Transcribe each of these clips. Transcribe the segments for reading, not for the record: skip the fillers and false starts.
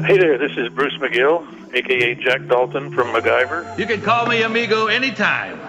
Hey there, this is Bruce McGill, a.k.a. Jack Dalton from MacGyver. You can call me amigo anytime.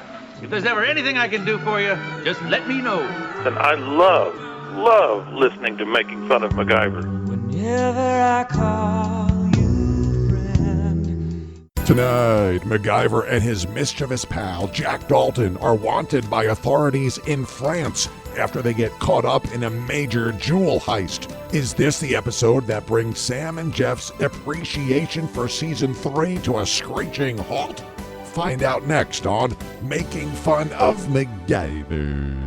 If there's ever anything I can do for you, just let me know. And I love listening to Making Fun of MacGyver. Whenever I call you friend. Tonight, MacGyver and his mischievous pal, Jack Dalton, are wanted by authorities in France after they get caught up in a major jewel heist. Is this the episode that brings Sam and Jeff's appreciation for Season 3 to a screeching halt? Find out next on Making Fun of MacGyver.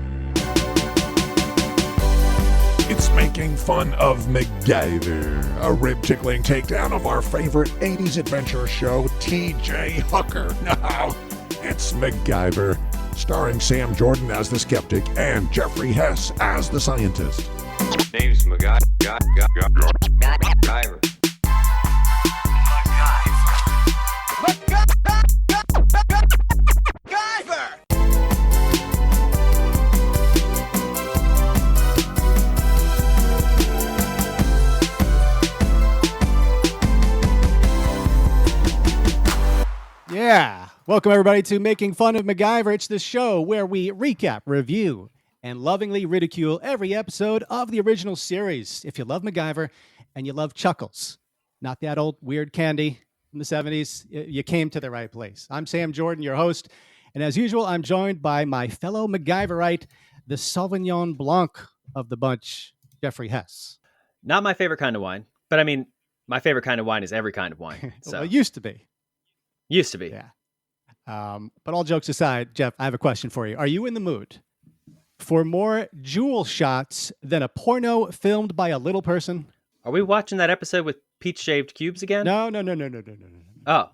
It's Making Fun of MacGyver, a rib-tickling takedown of our favorite 80s adventure show, T.J. Hooker. No, it's MacGyver, starring Sam Jordan as the skeptic and Jeffrey Hess as the scientist. Name's MacGyver. Yeah. Welcome, everybody, to Making Fun of MacGyver. It's the show where we recap, review, and lovingly ridicule every episode of the original series. If you love MacGyver and you love Chuckles, not that old weird candy from the 70s, you came to the right place. I'm Sam Jordan, your host. And as usual, I'm joined by my fellow MacGyverite, the Sauvignon Blanc of the bunch, Jeffrey Hess. Not my favorite kind of wine, but I mean, my favorite kind of wine is every kind of wine. So Well, it used to be. Used to be. Yeah. But all jokes aside, Jeff, I have a question for you. Are you in the mood for more jewel shots than a porno filmed by a little person? Are we watching that episode with peach-shaved cubes again? No. Oh.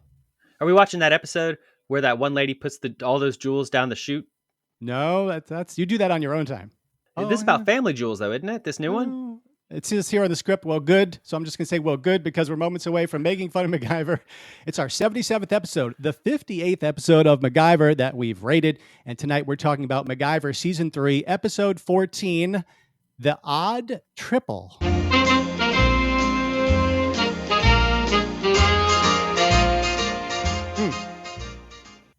Are we watching that episode where that one lady puts all those jewels down the chute? No, that's you do that on your own time. This is about family jewels, though, isn't it? This new one? It says here on the script, well, good. So I'm just going to say, well, good, because we're moments away from Making Fun of MacGyver. It's our 77th episode, the 58th episode of MacGyver that we've rated. And tonight we're talking about MacGyver Season 3, Episode 14, The Odd Triple.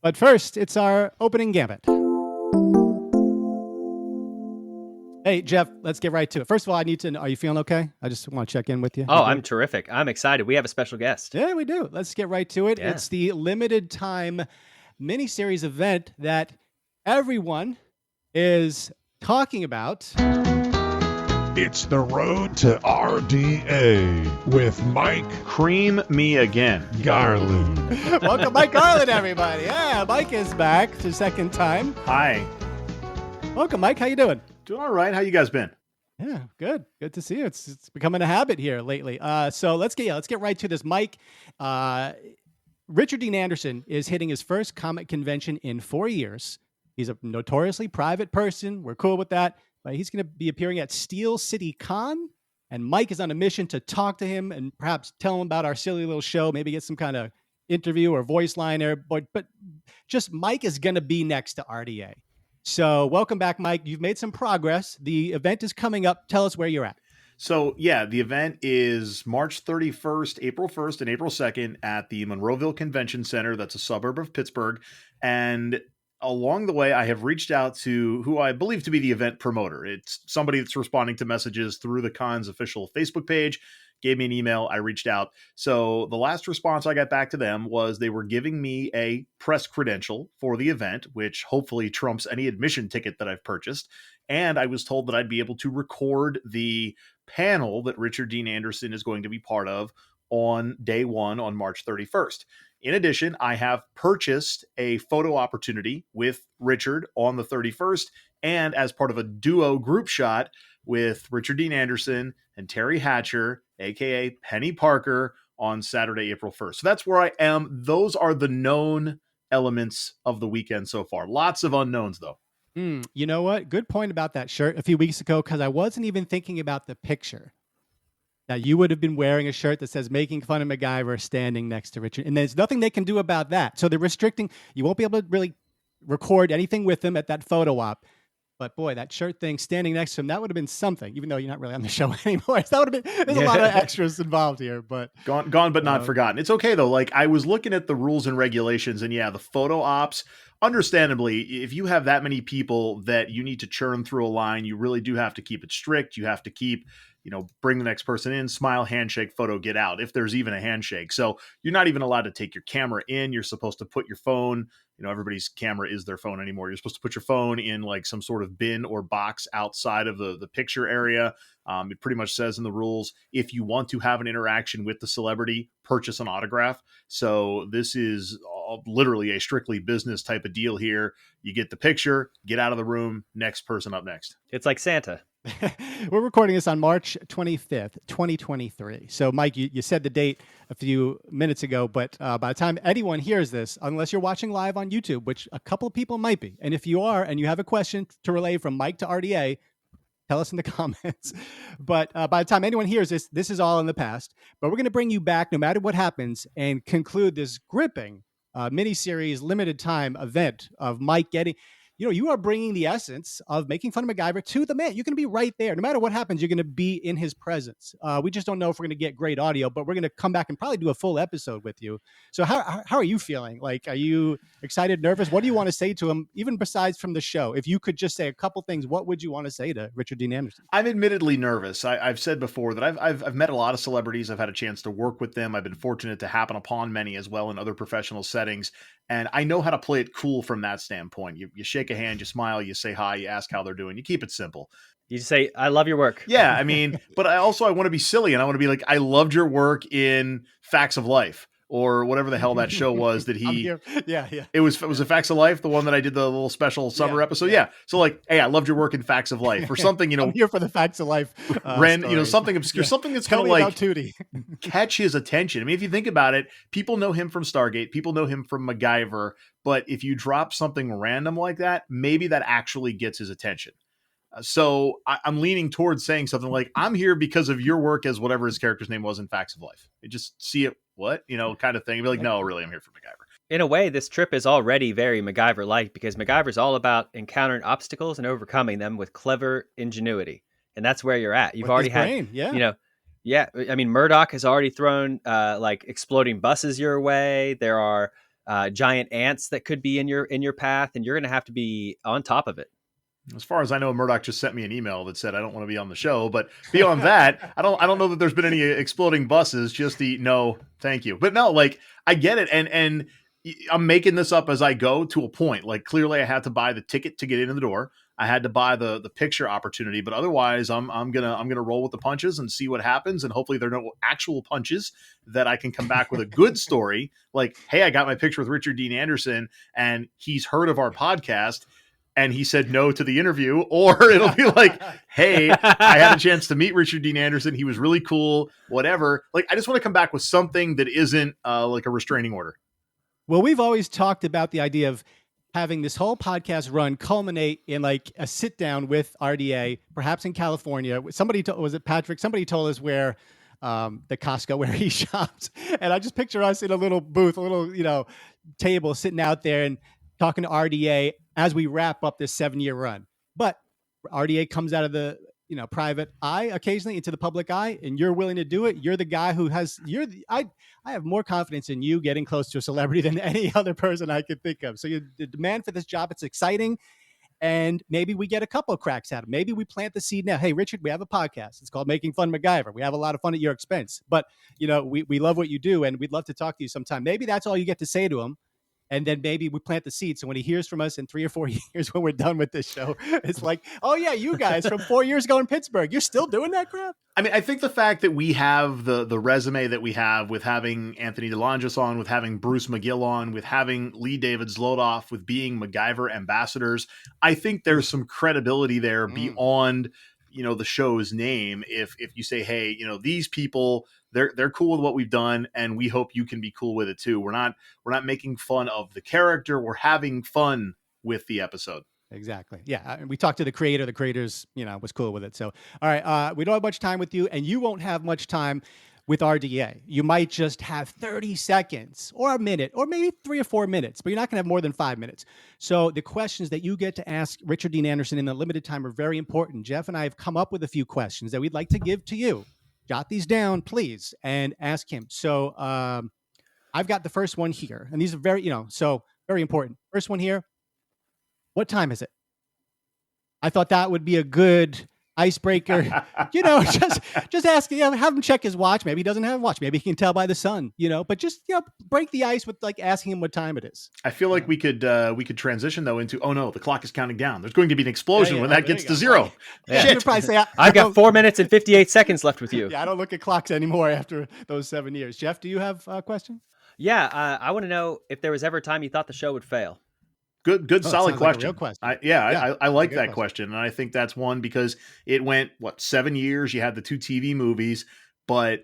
But first, it's our opening gambit. Hey, Jeff, let's get right to it. First of all, I need to know, are you feeling okay? I just want to check in with you. Oh, I'm terrific. I'm excited. We have a special guest. Yeah, we do. Let's get right to it. Yeah. It's the limited time miniseries event that everyone is talking about. It's the road to RDA with Mike Cream me again. Garland. Welcome, Mike Garland, everybody. Yeah, Mike is back for the second time. Hi. Welcome, Mike. How you doing? Doing all right. How you guys been? Yeah, good. Good to see you. It's becoming a habit here lately. So let's get right to this. Mike, Richard Dean Anderson is hitting his first comic convention in 4 years. He's a notoriously private person. We're cool with that. But he's going to be appearing at Steel City Con, and Mike is on a mission to talk to him and perhaps tell him about our silly little show, maybe get some kind of interview or voice line there. But just Mike is going to be next to RDA. So welcome back, Mike. You've made some progress. The event is coming up. Tell us where you're at. So, yeah, the event is March 31st, April 1st, and April 2nd at the Monroeville Convention Center. That's a suburb of Pittsburgh. And along the way, I have reached out to who I believe to be the event promoter. It's somebody that's responding to messages through the con's official Facebook page. Gave me an email. I reached out. So the last response I got back to them was they were giving me a press credential for the event, which hopefully trumps any admission ticket that I've purchased. And I was told that I'd be able to record the panel that Richard Dean Anderson is going to be part of on day one on March 31st. In addition, I have purchased a photo opportunity with Richard on the 31st and as part of a duo group shot with Richard Dean Anderson and Terry Hatcher, a.k.a. Penny Parker, on Saturday, April 1st. So that's where I am. Those are the known elements of the weekend so far. Lots of unknowns, though. You know what? Good point about that shirt a few weeks ago, because I wasn't even thinking about the picture. That you would have been wearing a shirt that says Making Fun of MacGyver standing next to Richard. And there's nothing they can do about that. So they're restricting. You won't be able to really record anything with them at that photo op. But boy, that shirt thing standing next to him, that would have been something, even though you're not really on the show anymore. That would have been, there's a lot of extras involved here, but gone, but not forgotten. It's okay though. Like, I was looking at the rules and regulations, and yeah, the photo ops, understandably, if you have that many people that you need to churn through a line, you really do have to keep it strict. You have to keep, bring the next person in, smile, handshake, photo, get out, if there's even a handshake. So you're not even allowed to take your camera in. You're supposed to put your phone, everybody's camera is their phone anymore. You're supposed to put your phone in like some sort of bin or box outside of the picture area. It pretty much says in the rules, if you want to have an interaction with the celebrity, purchase an autograph. So this is literally a strictly business type of deal here. You get the picture, get out of the room, next person up next. It's like Santa. We're recording this on March 25th, 2023. So, Mike, you said the date a few minutes ago, but by the time anyone hears this, unless you're watching live on YouTube, which a couple of people might be, and if you are and you have a question to relay from Mike to RDA, tell us in the comments. But by the time anyone hears this, this is all in the past. But we're going to bring you back no matter what happens and conclude this gripping miniseries limited time event of Mike getting... you are bringing the essence of Making Fun of MacGyver to the man. You're going to be right there. No matter what happens, you're going to be in his presence. We just don't know if we're going to get great audio, but we're going to come back and probably do a full episode with you. So how are you feeling? Like, are you excited, nervous? What do you want to say to him, even besides from the show? If you could just say a couple things, what would you want to say to Richard Dean Anderson? I'm admittedly nervous. I've said before that I've met a lot of celebrities. I've had a chance to work with them. I've been fortunate to happen upon many as well in other professional settings. And I know how to play it cool from that standpoint. You shake a hand, you smile, you say hi, you ask how they're doing. You keep it simple. You say, I love your work. Yeah, I mean, but I want to be silly, and I want to be like, I loved your work in Facts of Life, or whatever the hell that show was that he... Yeah. It was a Facts of Life, the one that I did the little special summer episode. Yeah. So like, hey, I loved your work in Facts of Life, or something, I'm here for the Facts of Life. Something obscure, something that's kind of like catch his attention. I mean, if you think about it, people know him from Stargate, people know him from MacGyver, but if you drop something random like that, maybe that actually gets his attention. So I'm leaning towards saying something like, I'm here because of your work as whatever his character's name was in Facts of Life. You just see it, kind of thing. Be like, no, really, I'm here for MacGyver. In a way, this trip is already very MacGyver-like, because MacGyver's all about encountering obstacles and overcoming them with clever ingenuity. And that's where you're at. You've already had, I mean, Murdoch has already thrown like exploding buses your way. There are giant ants that could be in your path, and you're going to have to be on top of it. As far as I know, Murdoch just sent me an email that said I don't want to be on the show. But beyond that, I don't know that there's been any exploding buses. Just no, thank you. But no, like, I get it, and I'm making this up as I go to a point. Like, clearly, I had to buy the ticket to get into the door. I had to buy the picture opportunity, but otherwise, I'm gonna roll with the punches and see what happens. And hopefully, there are no actual punches, that I can come back with a good story. Like, hey, I got my picture with Richard Dean Anderson, and he's heard of our podcast, and he said no to the interview. Or it'll be like, hey, I had a chance to meet Richard Dean Anderson. He was really cool, whatever. Like, I just want to come back with something that isn't like a restraining order. Well, we've always talked about the idea of having this whole podcast run culminate in like a sit down with RDA, perhaps in California. Somebody was it Patrick? Somebody told us where the Costco where he shops, and I just picture us in a little booth, a little table, sitting out there and talking to RDA as we wrap up this 7-year run. But RDA comes out of the private eye occasionally into the public eye, and you're willing to do it. You're the guy who has I have more confidence in you getting close to a celebrity than any other person I could think of. So the demand for this job, it's exciting. And maybe we get a couple of cracks at it. Maybe we plant the seed now. Hey, Richard, we have a podcast. It's called Making Fun of MacGyver. We have a lot of fun at your expense. But, we love what you do, and we'd love to talk to you sometime. Maybe that's all you get to say to him. And then maybe we plant the seed. So when he hears from us in 3 or 4 years, when we're done with this show, it's like, oh yeah, you guys from 4 years ago in Pittsburgh, you're still doing that crap? I mean, I think the fact that we have the resume that we have, with having Anthony DeLongis on, with having Bruce McGill on, with having Lee David Zlotoff, with being MacGyver ambassadors, I think there's some credibility there beyond, the show's name. If you say, hey, these people, they're cool with what we've done, and we hope you can be cool with it too. We're not making fun of the character. We're having fun with the episode. Exactly. Yeah. We talked to the creator. The creator's, was cool with it. So, all right. We don't have much time with you, and you won't have much time with RDA. You might just have 30 seconds or a minute or maybe 3 or 4 minutes, but you're not going to have more than 5 minutes. So the questions that you get to ask Richard Dean Anderson in the limited time are very important. Jeff and I have come up with a few questions that we'd like to give to you. Jot these down, please, and ask him. So I've got the first one here, and these are very, so very important. First one here. What time is it? I thought that would be a good icebreaker. Just ask, have him check his watch. Maybe he doesn't have a watch. Maybe he can tell by the sun, but just, break the ice with like asking him what time it is. I feel like we could transition though into, oh no, the clock is counting down. There's going to be an explosion when that gets to 0. Yeah. Shit. Probably say, I've got 4 minutes and 58 seconds left with you. Yeah. I don't look at clocks anymore after those 7 years. Jeff, do you have a question? Yeah. I want to know if there was ever a time you thought the show would fail. Good, solid question. Like a real question. I like that question. And I think that's one because it went, 7 years? You had the 2 TV movies, but,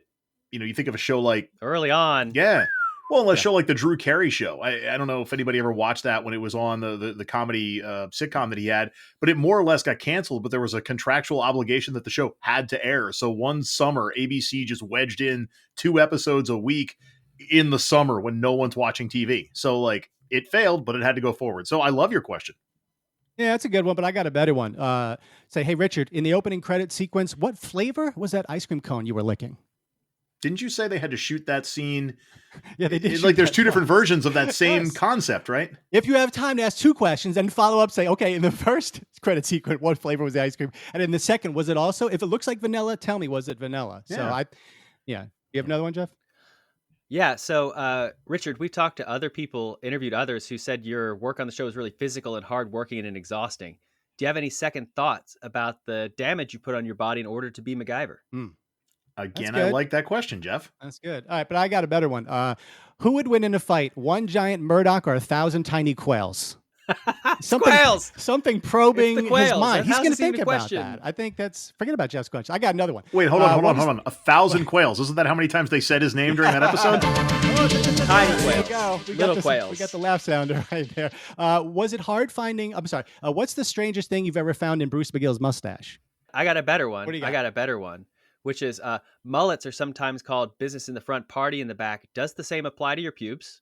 you think of a show like... Early on. Yeah. Well, a show like the Drew Carey Show. I don't know if anybody ever watched that when it was on the comedy sitcom that he had, but it more or less got canceled, but there was a contractual obligation that the show had to air. So one summer, ABC just wedged in 2 episodes a week in the summer when no one's watching TV. So, it failed, but it had to go forward. So I love your question. Yeah, that's a good one, but I got a better one. Say, hey, Richard, in the opening credit sequence, what flavor was that ice cream cone you were licking? Didn't you say they had to shoot that scene? Yeah, they did. There's 2 different versions of that same concept, right? If you have time to ask 2 questions and follow up, say, okay, in the first credit sequence, what flavor was the ice cream? And in the second, was it also, if it looks like vanilla, tell me, was it vanilla? Yeah. So you have another one, Jeff? Yeah. So, Richard, we've talked to other people, interviewed others who said your work on the show is really physical and hardworking and exhausting. Do you have any second thoughts about the damage you put on your body in order to be MacGyver? Again, I like that question, Jeff. That's good. All right, but I got a better one. Who would win in a fight, 1 giant Murdoch or 1,000 tiny quails? Quails! Something probing his mind. He's going to think about question. that. I think forget about Jeff's question. I got another one. Wait, hold on. 1,000 quails. Isn't that how many times they said his name during that episode? Tiny quails. Little quails. We got the laugh sounder right there. Was it hard finding, what's the strangest thing you've ever found in Bruce McGill's mustache? I got a better one. What do you got? I got a better one, which is mullets are sometimes called business in the front, party in the back. Does the same apply to your pubes?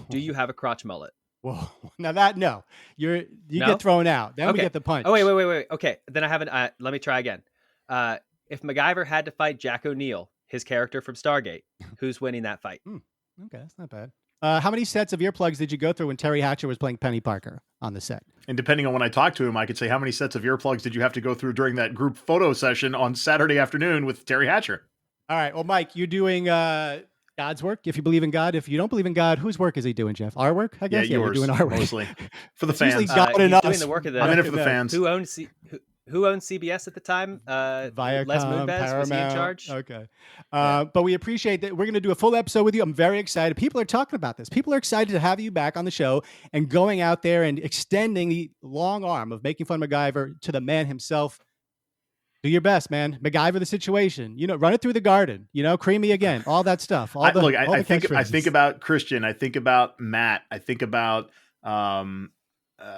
Do you have a crotch mullet? Whoa! Now no, you get thrown out. Then we get the punch. Oh wait. Okay, then I haven't. Let me try again. If MacGyver had to fight Jack O'Neill, his character from Stargate, who's winning that fight? Okay, that's not bad. How many sets of earplugs did you go through when Terry Hatcher was playing Penny Parker on the set? And depending on when I talked to him, I could say, how many sets of earplugs did you have to go through during that group photo session on Saturday afternoon with Terry Hatcher? All right. Well, Mike, you're doing God's work. If you believe in God, if you don't believe in God, whose work is he doing, Jeff? Our work, I guess. Yeah, yours, you're doing our work. Mostly. For the fans. God and us. Doing the work of the, I'm in it for the fans. Who owned CBS at the time? Viacom, Les Moonves, Paramount. was he in charge? Okay. But we appreciate that. We're going to do a full episode with you. I'm very excited. People are talking about this. People are excited to have you back on the show and going out there and extending the long arm of making fun of MacGyver to the man himself. Do your best, man. MacGyver the situation. Run it through the garden. Cream me again. All that stuff. I think about Christian. I think about Matt. I think about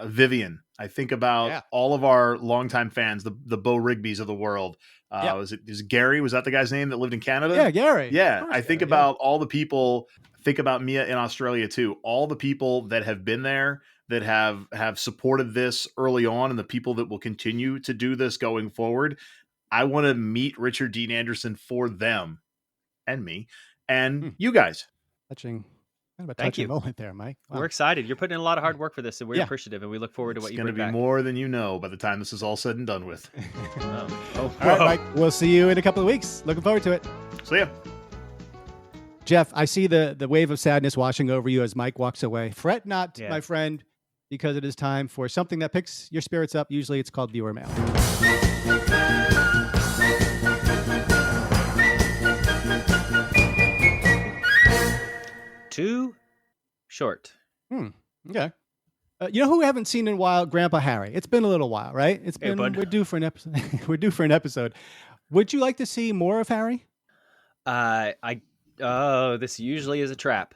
Vivian. I think about all of our longtime fans, the Bo Rigbys of the world. Is Gary? Was that the guy's name that lived in Canada? Yeah, Gary. Yeah, I think about all the people. Think about Mia in Australia too. All the people that have been there, that have supported this early on, and the people that will continue to do this going forward. I want to meet Richard Dean Anderson for them and me and you guys. Touching Thank you. Moment there, Mike. Wow. We're excited. You're putting in a lot of hard work for this, and we're appreciative, and we look forward to what you bring back. It's going to be more than you know by the time this is all said and done with. All right, Mike. We'll see you in a couple of weeks. Looking forward to it. See ya. Jeff, I see the wave of sadness washing over you as Mike walks away. Fret not, my friend, because it is time for something that picks your spirits up. Usually it's called viewer mail. Too short. Okay. You know who we haven't seen in a while? Grandpa Harry. It's been a little while, right? We're due for an episode. We're due for an episode. Would you like to see more of Harry? This usually is a trap.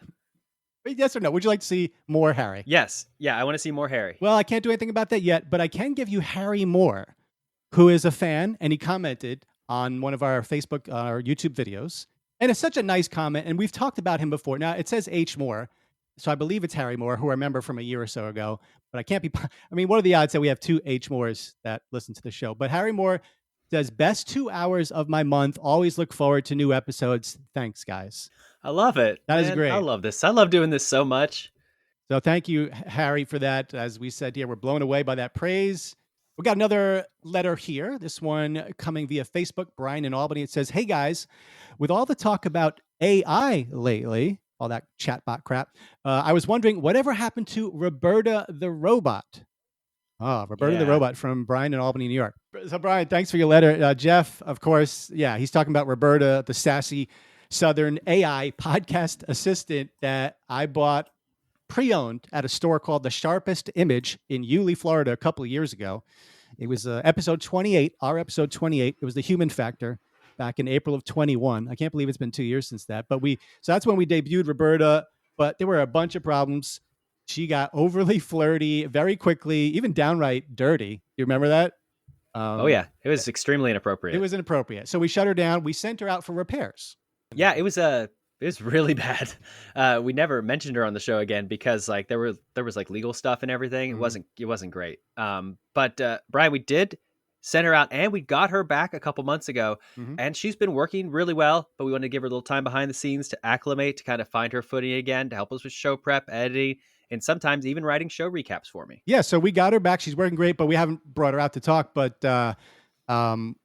Yes or no? Would you like to see more Harry? Yes. Yeah, I want to see more Harry. Well, I can't do anything about that yet, but I can give you Harry Moore, who is a fan, and he commented on one of our Facebook or YouTube videos. And it's such a nice comment. And we've talked about him before. Now, it says H. Moore. So I believe it's Harry Moore, who I remember from a year or so ago. But I can't be... I mean, what are the odds that we have 2 H. Moores that listen to the show? But Harry Moore says, best 2 hours of my month. Always look forward to new episodes. Thanks, guys. I love it. That is great. I love this. I love doing this so much. So thank you, Harry, for that. As we said here, we're blown away by that praise. We got another letter here. This one coming via Facebook. Brian in Albany. It says, hey, guys, with all the talk about AI lately, all that chatbot crap, I was wondering, whatever happened to Roberta the robot? Roberta the robot from Brian in Albany, New York. So, Brian, thanks for your letter. Jeff, of course, he's talking about Roberta, the sassy Southern AI podcast assistant that I bought pre-owned at a store called The Sharpest Image in Yulee, Florida, a couple of years ago. It was episode 28, our episode 28. It was the human factor back in April of 21. I can't believe it's been 2 years since that. But so that's when we debuted Roberta, but there were a bunch of problems. She got overly flirty very quickly, even downright dirty. You remember that? It was extremely inappropriate. It was inappropriate. So we shut her down. We sent her out for repairs. Yeah, it was really bad. We never mentioned her on the show again because like there was like legal stuff and everything. Mm-hmm. It wasn't great. But Brian, we did send her out and we got her back a couple months ago, and she's been working really well. But we wanted to give her a little time behind the scenes to acclimate, to kind of find her footing again, to help us with show prep, editing, and sometimes even writing show recaps for me. Yeah, so we got her back. She's working great, but we haven't brought her out to talk. But why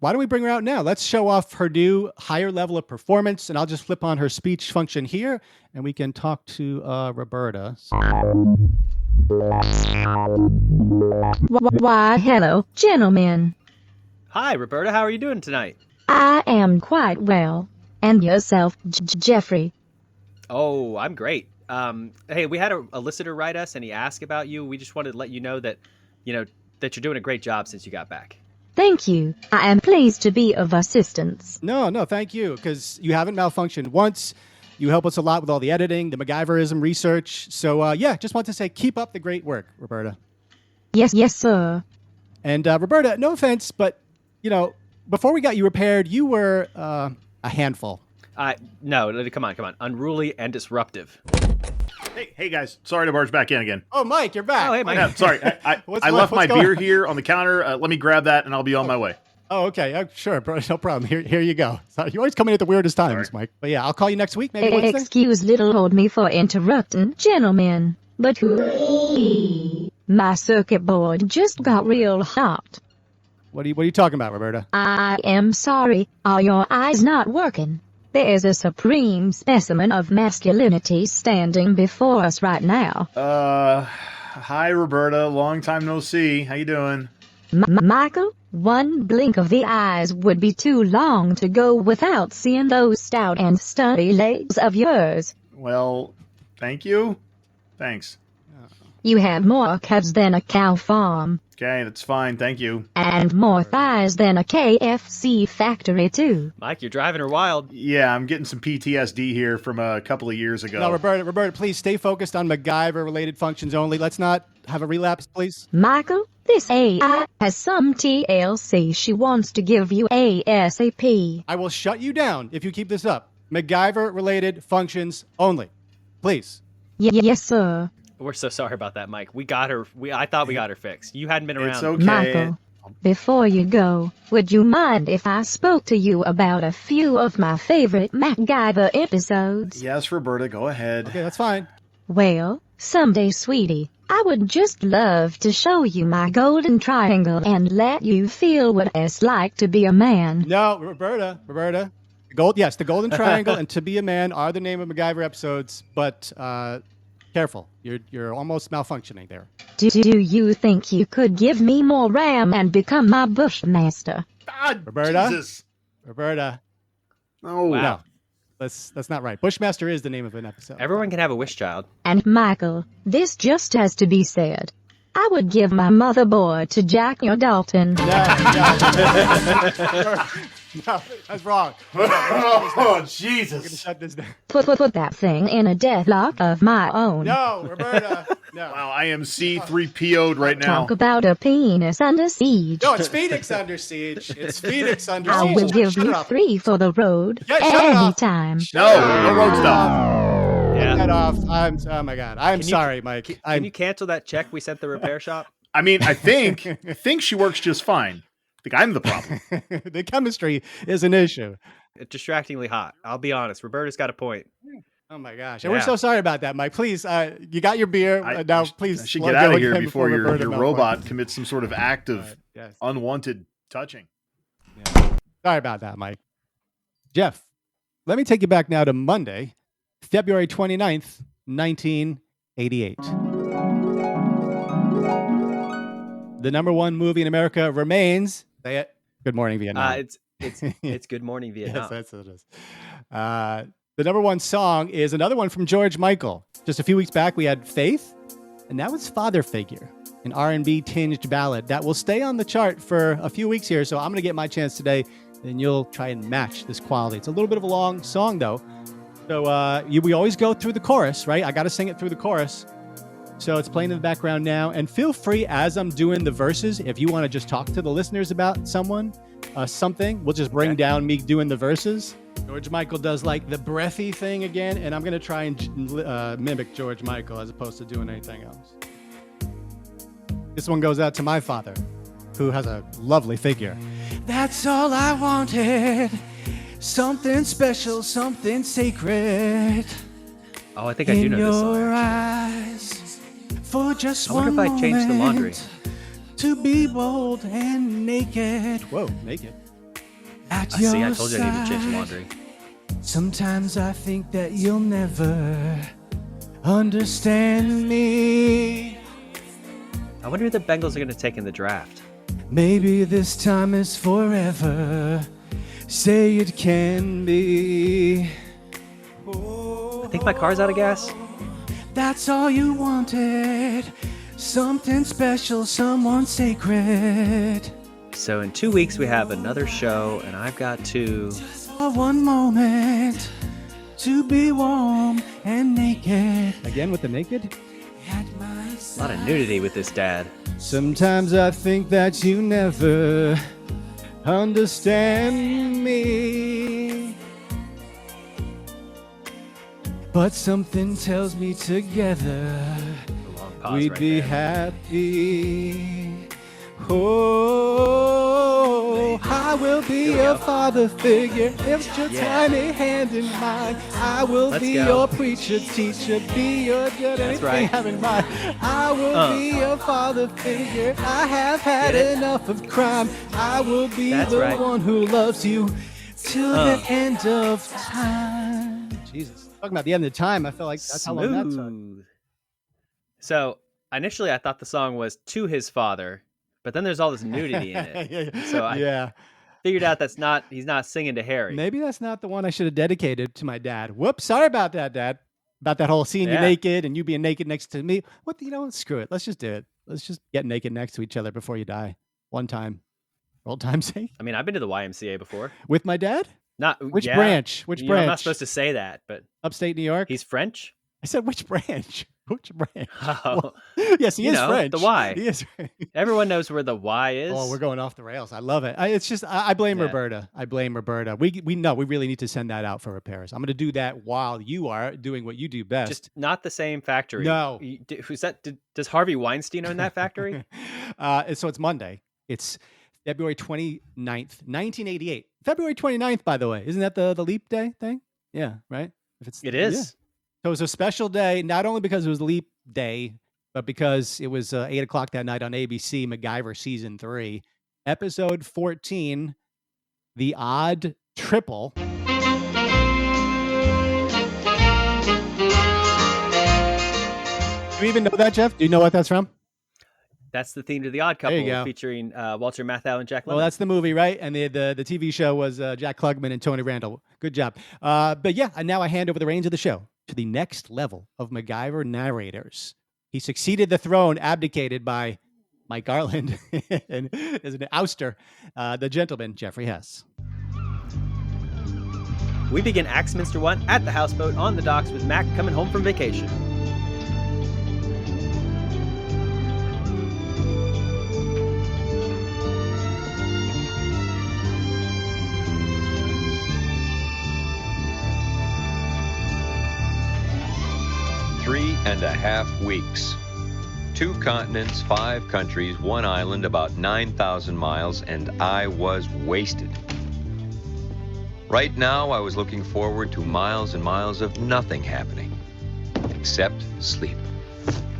don't we bring her out now? Let's show off her new higher level of performance, and I'll just flip on her speech function here, and we can talk to Roberta. Why, hello, gentlemen. Hi, Roberta. How are you doing tonight? I am quite well. And yourself, Jeffrey? Oh, I'm great. Hey, we had a listener write us, and he asked about you. We just wanted to let you know that you're doing a great job since you got back. Thank you. I am pleased to be of assistance. No, thank you, because you haven't malfunctioned once. You help us a lot with all the editing, the MacGyverism research. So, just want to say keep up the great work, Roberta. Yes, sir. And, Roberta, no offense, but, before we got you repaired, you were a handful. No, come on. Unruly and disruptive. Hey guys, sorry to barge back in again. Oh, Mike, you're back. Oh, hey, Mike. Yeah, sorry, I left my beer here on the counter. Let me grab that and I'll be on my way. Oh, okay. Sure, bro. No problem. Here you go. So you always come in at the weirdest times, Sorry. Mike. But yeah, I'll call you next week, maybe Wednesday. Excuse little old me for interrupting, gentlemen. But my circuit board just got real hot. What are you talking about, Roberta? I am sorry. Are your eyes not working? There is a supreme specimen of masculinity standing before us right now. Hi, Roberta. Long time no see. How you doing? Michael, one blink of the eyes would be too long to go without seeing those stout and sturdy legs of yours. Well, thank you. Thanks. You have more calves than a cow farm. Okay, that's fine. Thank you. And more thighs than a KFC factory, too. Mike, you're driving her wild. Yeah, I'm getting some PTSD here from a couple of years ago. No, Roberta, please stay focused on MacGyver-related functions only. Let's not have a relapse, please. Michael, this AI has some TLC she wants to give you ASAP. I will shut you down if you keep this up. MacGyver-related functions only. Please. Yes, sir. We're so sorry about that, Mike. We got her. I thought we got her fixed. You hadn't been around. It's okay. Michael, before you go, would you mind if I spoke to you about a few of my favorite MacGyver episodes? Yes, Roberta, go ahead. Okay, that's fine. Well, someday, sweetie, I would just love to show you my golden triangle and let you feel what it's like to be a man. No, Roberta. The Golden Triangle and To Be a Man are the name of MacGyver episodes, but careful. You're almost malfunctioning there. Do you think you could give me more RAM and become my Bushmaster? God, Roberta? Jesus. Roberta. Oh, Wow. No. That's not right. Bushmaster is the name of an episode. Everyone can have a wish child. And Michael, this just has to be said. I would give my motherboard to Jack Dalton. No. No, that's wrong. Oh, Jesus. We're going to shut this down. Put that thing in a deathlock of my own. No, Roberta. No. Wow, I am C3PO'd right now. Talk about a penis under siege. No, it's Phoenix under siege. It's Phoenix under siege. I will give you 3 for the road anytime. No road stuff. Yeah. That off. Oh my God. I'm sorry, Mike. Can you cancel that check we sent the repair shop? I mean, I think she works just fine. I think I'm the problem. The chemistry is an issue. It's distractingly hot. I'll be honest. Roberta's got a point. Oh my gosh. And we're so sorry about that, Mike. Please, you got your beer. Now, please. I should get out of here before your robot commits some sort of act of unwanted touching. Yeah. Sorry about that, Mike. Jeff, let me take you back now to Monday, February 29th, 1988. The number one movie in America remains Good Morning Vietnam. It's Good Morning Vietnam. Yes, that's what it is. The number one song is another one from George Michael. Just a few weeks back, we had Faith, and now it's Father Figure, an R&B tinged ballad that will stay on the chart for a few weeks here. So I'm going to get my chance today, and you'll try and match this quality. It's a little bit of a long song, though. So we always go through the chorus, right? I got to sing it through the chorus. So it's playing in the background now. And feel free, as I'm doing the verses, if you want to just talk to the listeners about something, we'll just bring down me doing the verses. George Michael does like the breathy thing again, and I'm going to try and mimic George Michael as opposed to doing anything else. This one goes out to my father, who has a lovely figure. That's all I wanted. Something special, something sacred. Oh, I think I do know this song. In your eyes. For just I wonder if I changed the laundry. To be bold and naked. Whoa, naked. I see, I told you I need to change the laundry. Sometimes I think that you'll never understand me. I wonder who the Bengals are going to take in the draft. Maybe this time is forever. Say it can be. I think my car's out of gas. That's all you wanted. Something special, someone sacred. So in 2 weeks we have another show, and I've got to... For one moment, to be warm and naked. Again with the naked? A lot of nudity with this dad. Sometimes I think that you never understand me. But something tells me together we'd be happy. Oh, I will be your father figure. If your tiny hand in mine, I will be your preacher, teacher, be your judge. Anything have in mind. I will be your father figure. I have had enough of crime. I will be the one who loves you till the end of time. Jesus. Talking about the end of time, I feel like that's how long that took. So initially I thought the song was to his father, but then there's all this nudity in it. So I figured out he's not singing to Harry. Maybe that's not the one I should have dedicated to my dad. Whoops, sorry about that, Dad. About that whole seeing you naked and you being naked next to me. Screw it. Let's just do it. Let's just get naked next to each other before you die. One time. For old time's sake. I mean, I've been to the YMCA before. With my dad? Which branch? Which branch? branch? I'm not supposed to say that, but upstate New York. He's French. I said which branch? Which branch? Oh, yes, he is French. The Y. He is. Everyone knows where the Y is. Oh, we're going off the rails. I love it. It's just I blame Roberta. I blame Roberta. We know we really need to send that out for repairs. I'm going to do that while you are doing what you do best. Just not the same factory. No. Who's that? Does Harvey Weinstein own that factory? So it's Monday. It's February 29th, 1988. February 29th, by the way. Isn't that the leap day thing? Yeah, right? It is. Yeah. So it was a special day, not only because it was leap day, but because it was 8 o'clock that night on ABC, MacGyver Season 3, Episode 14, The Odd Triple. Do you even know that, Jeff? Do you know what that's from? That's the theme to The Odd Couple, featuring Walter Matthau and Jack Lemmon. Well, that's the movie, right? And the TV show was Jack Klugman and Tony Randall. Good job. But yeah, and now I hand over the reins of the show to the next level of MacGyver narrators. He succeeded the throne, abdicated by Mike Garland, and as an ouster, the gentleman, Jeffrey Hess. We begin Axminster 1 at the houseboat on the docks with Mac coming home from vacation. Three and a half weeks. 2 continents, 5 countries, 1 island, about 9,000 miles, and I was wasted. Right now, I was looking forward to miles and miles of nothing happening, except sleep.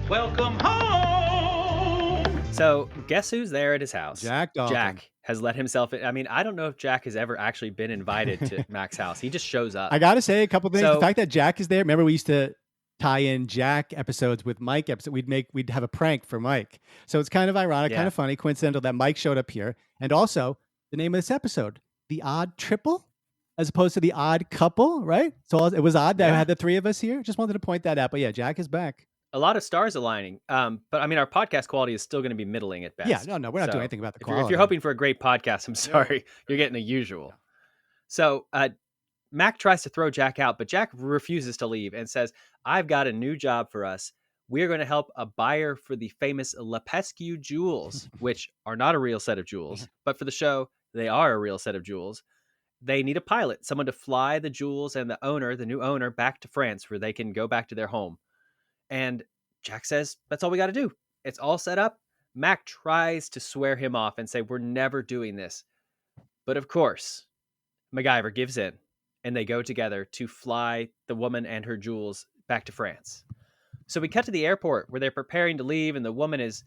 Welcome home! So, guess who's there at his house? Jack Dalton. Jack has let himself in. I mean, I don't know if Jack has ever actually been invited to Mac's house. He just shows up. I got to say a couple things. So- The fact that Jack is there, remember we used to tie in Jack episodes with Mike episodes. We'd have a prank for Mike. So it's kind of ironic, kind of funny, coincidental that Mike showed up here. And also the name of this episode, The Odd Triple, as opposed to The Odd Couple, right? So it was odd that I had the 3 of us here. Just wanted to point that out. But yeah, Jack is back. A lot of stars aligning. But I mean, our podcast quality is still going to be middling at best. Yeah, no, we're not doing anything about the quality. If you're hoping for a great podcast, I'm sorry. You're getting the usual. So Mac tries to throw Jack out, but Jack refuses to leave and says, I've got a new job for us. We're going to help a buyer for the famous Lepescu jewels, which are not a real set of jewels, but for the show, they are a real set of jewels. They need a pilot, someone to fly the jewels and the new owner, back to France where they can go back to their home. And Jack says, that's all we got to do. It's all set up. Mac tries to swear him off and say, we're never doing this. But of course, MacGyver gives in. And they go together to fly the woman and her jewels back to France. So we cut to the airport where they're preparing to leave, and the woman is,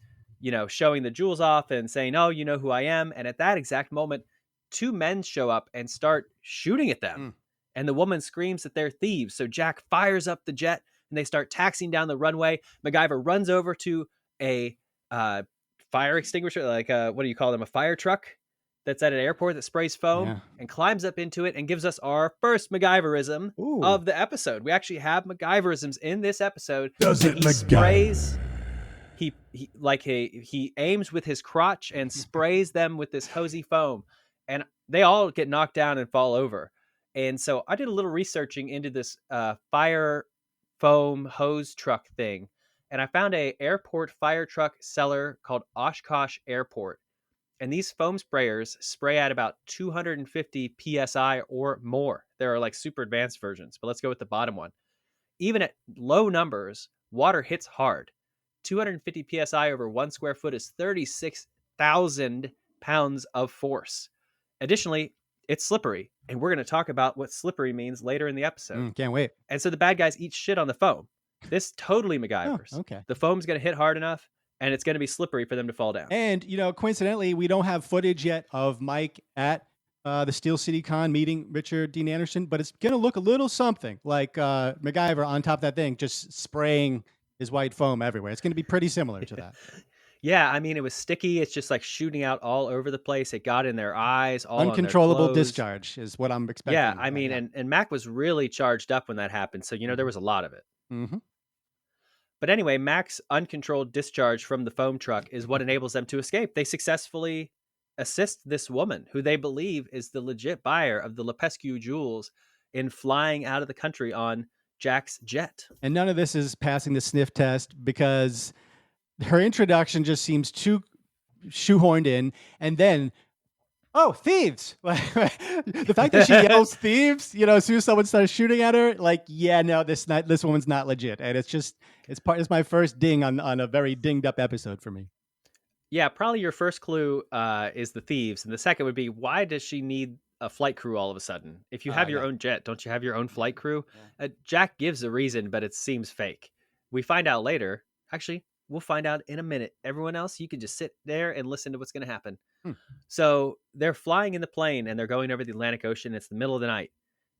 showing the jewels off and saying, oh, you know who I am. And at that exact moment, 2 men show up and start shooting at them. And the woman screams that they're thieves. So Jack fires up the jet and they start taxiing down the runway. MacGyver runs over to a fire extinguisher, like what do you call them? A fire truck that's at an airport that sprays foam and climbs up into it and gives us our first MacGyverism of the episode. We actually have MacGyverisms in this episode. Sprays. He aims with his crotch and sprays them with this hosey foam, and they all get knocked down and fall over. And so I did a little researching into this fire foam hose truck thing, and I found a airport fire truck seller called Oshkosh Airport. And these foam sprayers spray at about 250 PSI or more. There are like super advanced versions, but let's go with the bottom one. Even at low numbers, water hits hard. 250 PSI over 1 square foot is 36,000 pounds of force. Additionally, it's slippery. And we're going to talk about what slippery means later in the episode. Can't wait. And so the bad guys eat shit on the foam. This totally MacGyver's. Oh, okay. The foam's going to hit hard enough, and it's going to be slippery for them to fall down. And, coincidentally, we don't have footage yet of Mike at the Steel City Con meeting Richard Dean Anderson, but it's going to look a little something like MacGyver on top of that thing, just spraying his white foam everywhere. It's going to be pretty similar to that. Yeah, I mean, it was sticky. It's just like shooting out all over the place. It got in their eyes, all uncontrollable on their clothes. Discharge is what I'm expecting. Yeah, I mean, and Mac was really charged up when that happened. So, there was a lot of it. Mm-hmm. But anyway, Mac's uncontrolled discharge from the foam truck is what enables them to escape. They successfully assist this woman, who they believe is the legit buyer of the Lepescu jewels, in flying out of the country on Jack's jet. And none of this is passing the sniff test because her introduction just seems too shoehorned in. And then, oh, thieves. The fact that she yells thieves, as soon as someone starts shooting at her, this woman's not legit. And it's my first ding on a very dinged up episode for me. Yeah, probably your first clue is the thieves. And the second would be, why does she need a flight crew all of a sudden? If you have your own jet, don't you have your own flight crew? Yeah. Jack gives a reason, but it seems fake. We find out later. Actually, we'll find out in a minute. Everyone else, you can just sit there and listen to what's going to happen. So they're flying in the plane and they're going over the Atlantic Ocean. It's the middle of the night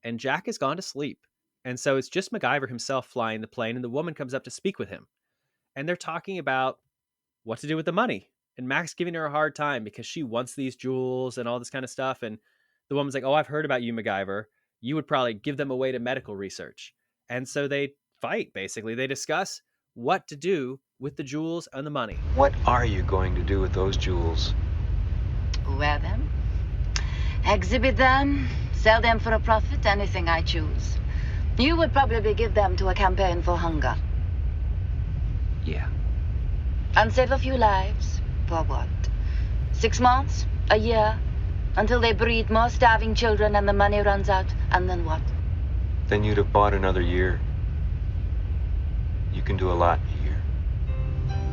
and Jack has gone to sleep. And so it's just MacGyver himself flying the plane, and the woman comes up to speak with him. And they're talking about what to do with the money. And Mac's giving her a hard time because she wants these jewels and all this kind of stuff. And the woman's like, oh, I've heard about you, MacGyver. You would probably give them away to medical research. And so they fight, basically. They discuss what to do with the jewels and the money. What are you going to do with those jewels? Wear them Exhibit them, sell them for a profit, anything I choose. You would probably give them to a campaign for hunger. Yeah. And save a few lives. For what? 6 months? A year? Until they breed more starving children and the money runs out, and then what? Then you'd have bought another year. You can do a lot in a year.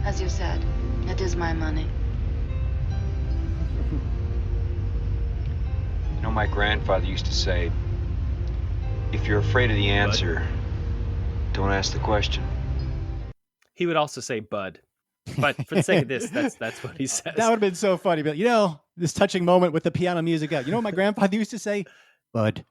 As you said, it is my money. You know, my grandfather used to say, if you're afraid of the answer, don't ask the question. He would also say bud. But for the sake of this, that's what he says. That would have been so funny. But this touching moment with the piano music out. You know what my grandfather used to say? Bud.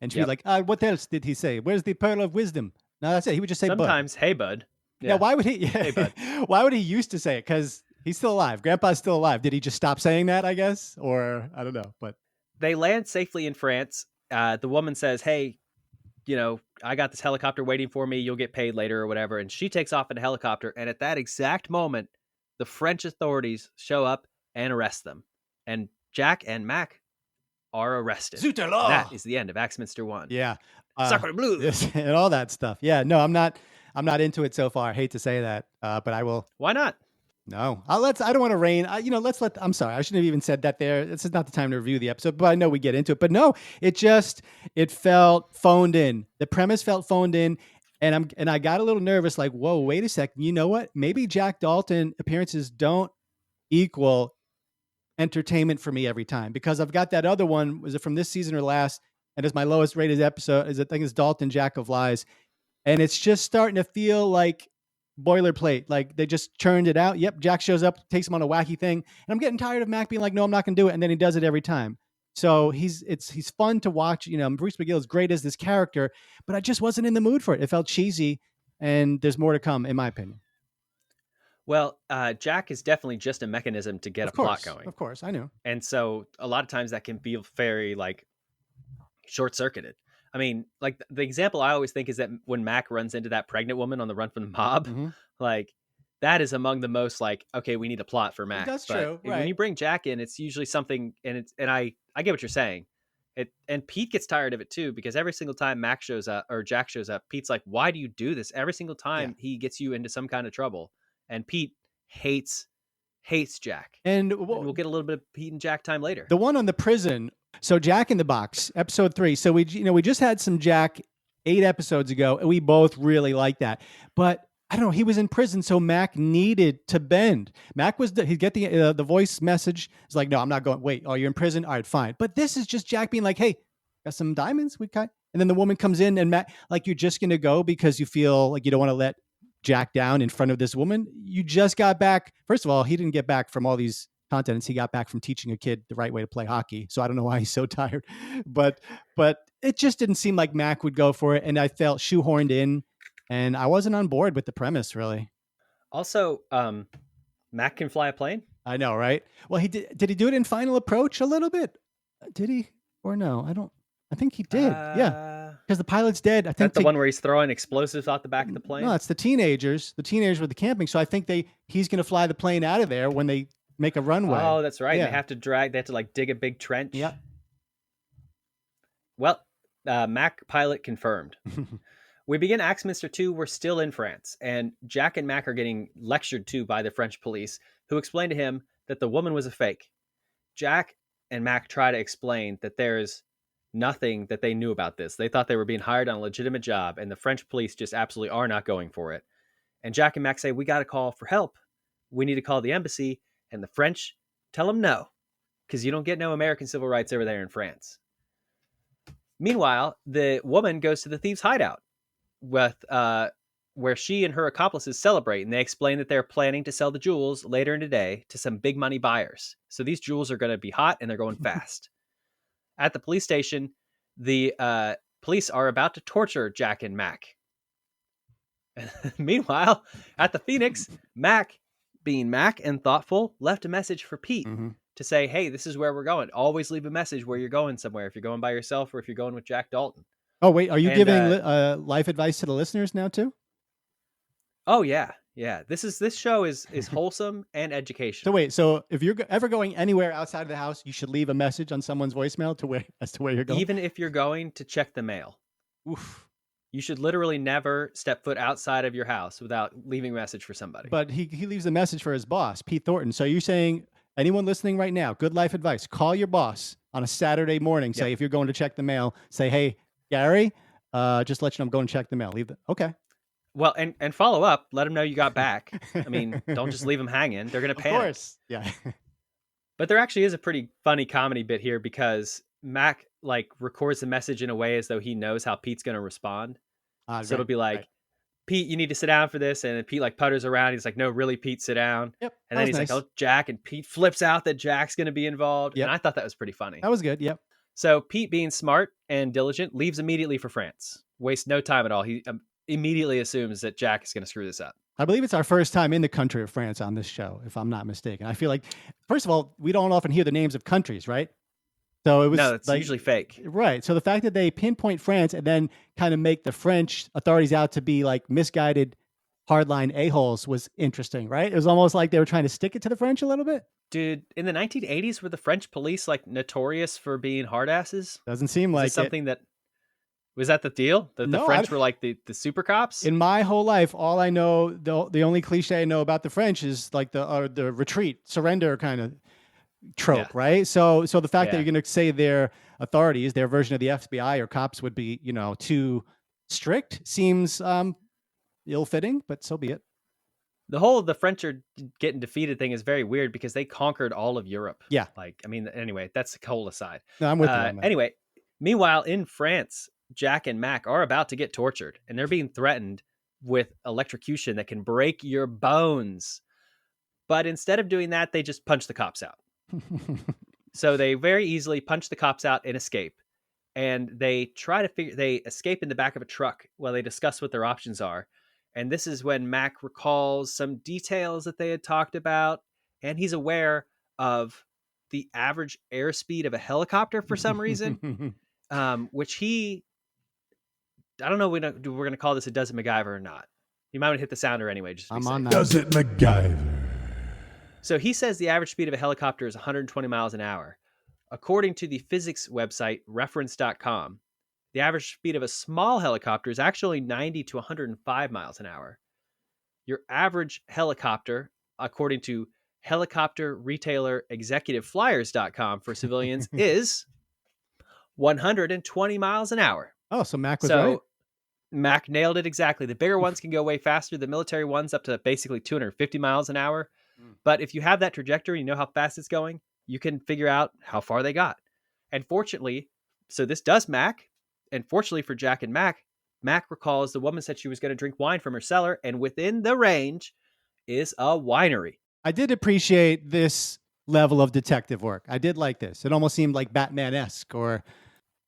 And she'd be like, what else did he say? Where's the pearl of wisdom? No, that's it. He would just say sometimes, bud. Hey, bud. Yeah. Why would he? Hey, bud. Why would he used to say it? Because he's still alive. Grandpa's still alive. Did he just stop saying that, I guess? Or I don't know. But they land safely in France. The woman says, hey, I got this helicopter waiting for me. You'll get paid later or whatever. And she takes off in a helicopter. And at that exact moment, the French authorities show up and arrest them. And Jack and Mac are arrested. That is the end of Axminster 1. Yeah. Sacre bleu. And all that stuff. Yeah. No, I'm not into it so far. I hate to say that, but I will. Why not? No, I don't want to rain. I'm sorry. I shouldn't have even said that there. This is not the time to review the episode, but I know we get into it. But no, it felt phoned in. The premise felt phoned in. And I got a little nervous, like, whoa, wait a second. You know what? Maybe Jack Dalton appearances don't equal entertainment for me every time, because I've got that other one. Was it from this season or last? And it's my lowest rated episode. I think it's Dalton, Jack of Lies. And it's just starting to feel like boilerplate, like they just churned it out. Yep, Jack shows up, takes him on a wacky thing, and I'm getting tired of Mac being like, "No, I'm not going to do it," and then he does it every time. So he's fun to watch. Bruce McGill is great as this character, but I just wasn't in the mood for it. It felt cheesy, and there's more to come, in my opinion. Well, Jack is definitely just a mechanism to get a plot going. Of course, I know. And so a lot of times that can feel very short-circuited. I mean, like the example I always think is that when Mac runs into that pregnant woman on the run from the mob, that is among the most okay, we need a plot for Mac. That's true. Right. When you bring Jack in, it's usually something, and I get what you're saying. And Pete gets tired of it too, because every single time Mac shows up or Jack shows up, Pete's like, why do you do this? Every single time he gets you into some kind of trouble. And Pete hates Jack. And we'll get a little bit of Pete and Jack time later. The one on the prison. So Jack in the Box, episode 3. So we just had some Jack 8 episodes ago, and we both really liked that. But I don't know, he was in prison, so Mac needed to bend. Mac he'd get the voice message. It's like, no, I'm not going. Wait, you're in prison? All right, fine. But this is just Jack being like, hey, got some diamonds? And then the woman comes in, and Mac, you're just going to go because you feel like you don't want to let Jack down in front of this woman. You just got back. First of all, he didn't get back from all these continents. He got back from teaching a kid the right way to play hockey. So I don't know why he's so tired, but it just didn't seem like Mac would go for it. And I felt shoehorned in, and I wasn't on board with the premise really. Also, Mac can fly a plane. I know, right? Well, did he do it in Final Approach a little bit? Did he, or no? I think he did. Yeah. Because the pilot's dead. I think that's the one where he's throwing explosives out the back of the plane. No, it's the teenagers. The teenagers with the camping. So I think he's going to fly the plane out of there when they make a runway. Oh, that's right. Yeah. They have to dig a big trench. Yeah. Well, Mac pilot confirmed. We begin Axminster 2. We're still in France, and Jack and Mac are getting lectured to by the French police, who explain to him that the woman was a fake. Jack and Mac try to explain that there's nothing that they knew about this. They thought they were being hired on a legitimate job, and the French police just absolutely are not going for it. And Jack and Mac say, we got to call for help. We need to call the embassy. And the French tell them no, because you don't get no American civil rights over there in France. Meanwhile, the woman goes to the thieves' hideout with where she and her accomplices celebrate, and they explain that they're planning to sell the jewels later in the day to some big money buyers. So these jewels are going to be hot, and they're going fast. At the police station, the police are about to torture Jack and Mac. Meanwhile, at the Phoenix, Mac, being Mac and thoughtful, left a message for Pete to say, hey, this is where we're going. Always leave a message where you're going somewhere, if you're going by yourself or if you're going with Jack Dalton. Oh, wait, are you giving life advice to the listeners now too? Oh, yeah. Yeah, this show is wholesome and educational. So wait, so if you're ever going anywhere outside of the house, you should leave a message on someone's voicemail as to where you're going. Even if you're going to check the mail. Oof. You should literally never step foot outside of your house without leaving a message for somebody. But he leaves a message for his boss, Pete Thornton. So you're saying, anyone listening right now, good life advice, call your boss on a Saturday morning. Say, if you're going to check the mail, say, hey, Gary, just let you know I'm going to check the mail. Okay. Well, and follow up. Let them know you got back. I mean, don't just leave them hanging. They're going to panic. Of course. Yeah. But there actually is a pretty funny comedy bit here because Mac records the message in a way as though he knows how Pete's going to respond. So it'll be like, Pete, you need to sit down for this. And Pete putters around. He's like, no, really, Pete, sit down. Yep. And then he's like, oh, Jack. And Pete flips out that Jack's going to be involved. Yep. And I thought that was pretty funny. That was good. Yep. So Pete, being smart and diligent, leaves immediately for France. Wastes no time at all. He immediately assumes that Jack is going to screw this up. I believe it's our first time in the country of France on this show, if I'm not mistaken. I feel like, first of all, we don't often hear the names of countries, right? So it was it's usually fake. Right. So the fact that they pinpoint France and then kind of make the French authorities out to be misguided hardline a-holes was interesting, right? It was almost like they were trying to stick it to the French a little bit. Dude, in the 1980s, were the French police notorious for being hard asses? Doesn't seem like something that... Was that the deal? The French were the super cops? In my whole life, all I know, the only cliche I know about the French is the retreat, surrender kind of trope, right? So the fact that you're going to say their authorities, their version of the FBI or cops would be, too strict seems ill-fitting, but so be it. The French are getting defeated thing is very weird because they conquered all of Europe. Yeah. Anyway, that's a whole aside. No, I'm with you on that. Anyway, meanwhile, in France, Jack and Mac are about to get tortured, and they're being threatened with electrocution that can break your bones. But instead of doing that, they just punch the cops out. So they very easily punch the cops out and escape. And they they escape in the back of a truck while they discuss what their options are. And this is when Mac recalls some details that they had talked about, and he's aware of the average airspeed of a helicopter for some reason, which I don't know we're going to call this a Does It MacGyver or not. You might want to hit the sounder anyway. Just I'm on that. Does It MacGyver? So he says the average speed of a helicopter is 120 miles an hour. According to the physics website reference.com, the average speed of a small helicopter is actually 90 to 105 miles an hour. Your average helicopter, according to helicopter retailer executiveflyers.com for civilians, is 120 miles an hour. Oh, so Mac was right. Mac nailed it exactly. The bigger ones can go way faster. The military ones up to basically 250 miles an hour. But if you have that trajectory, you know how fast it's going, you can figure out how far they got. And fortunately, so this does Mac. And fortunately for Jack and Mac recalls the woman said she was going to drink wine from her cellar, and within the range is a winery. I did appreciate this level of detective work. I did like this. It almost seemed like Batman-esque or...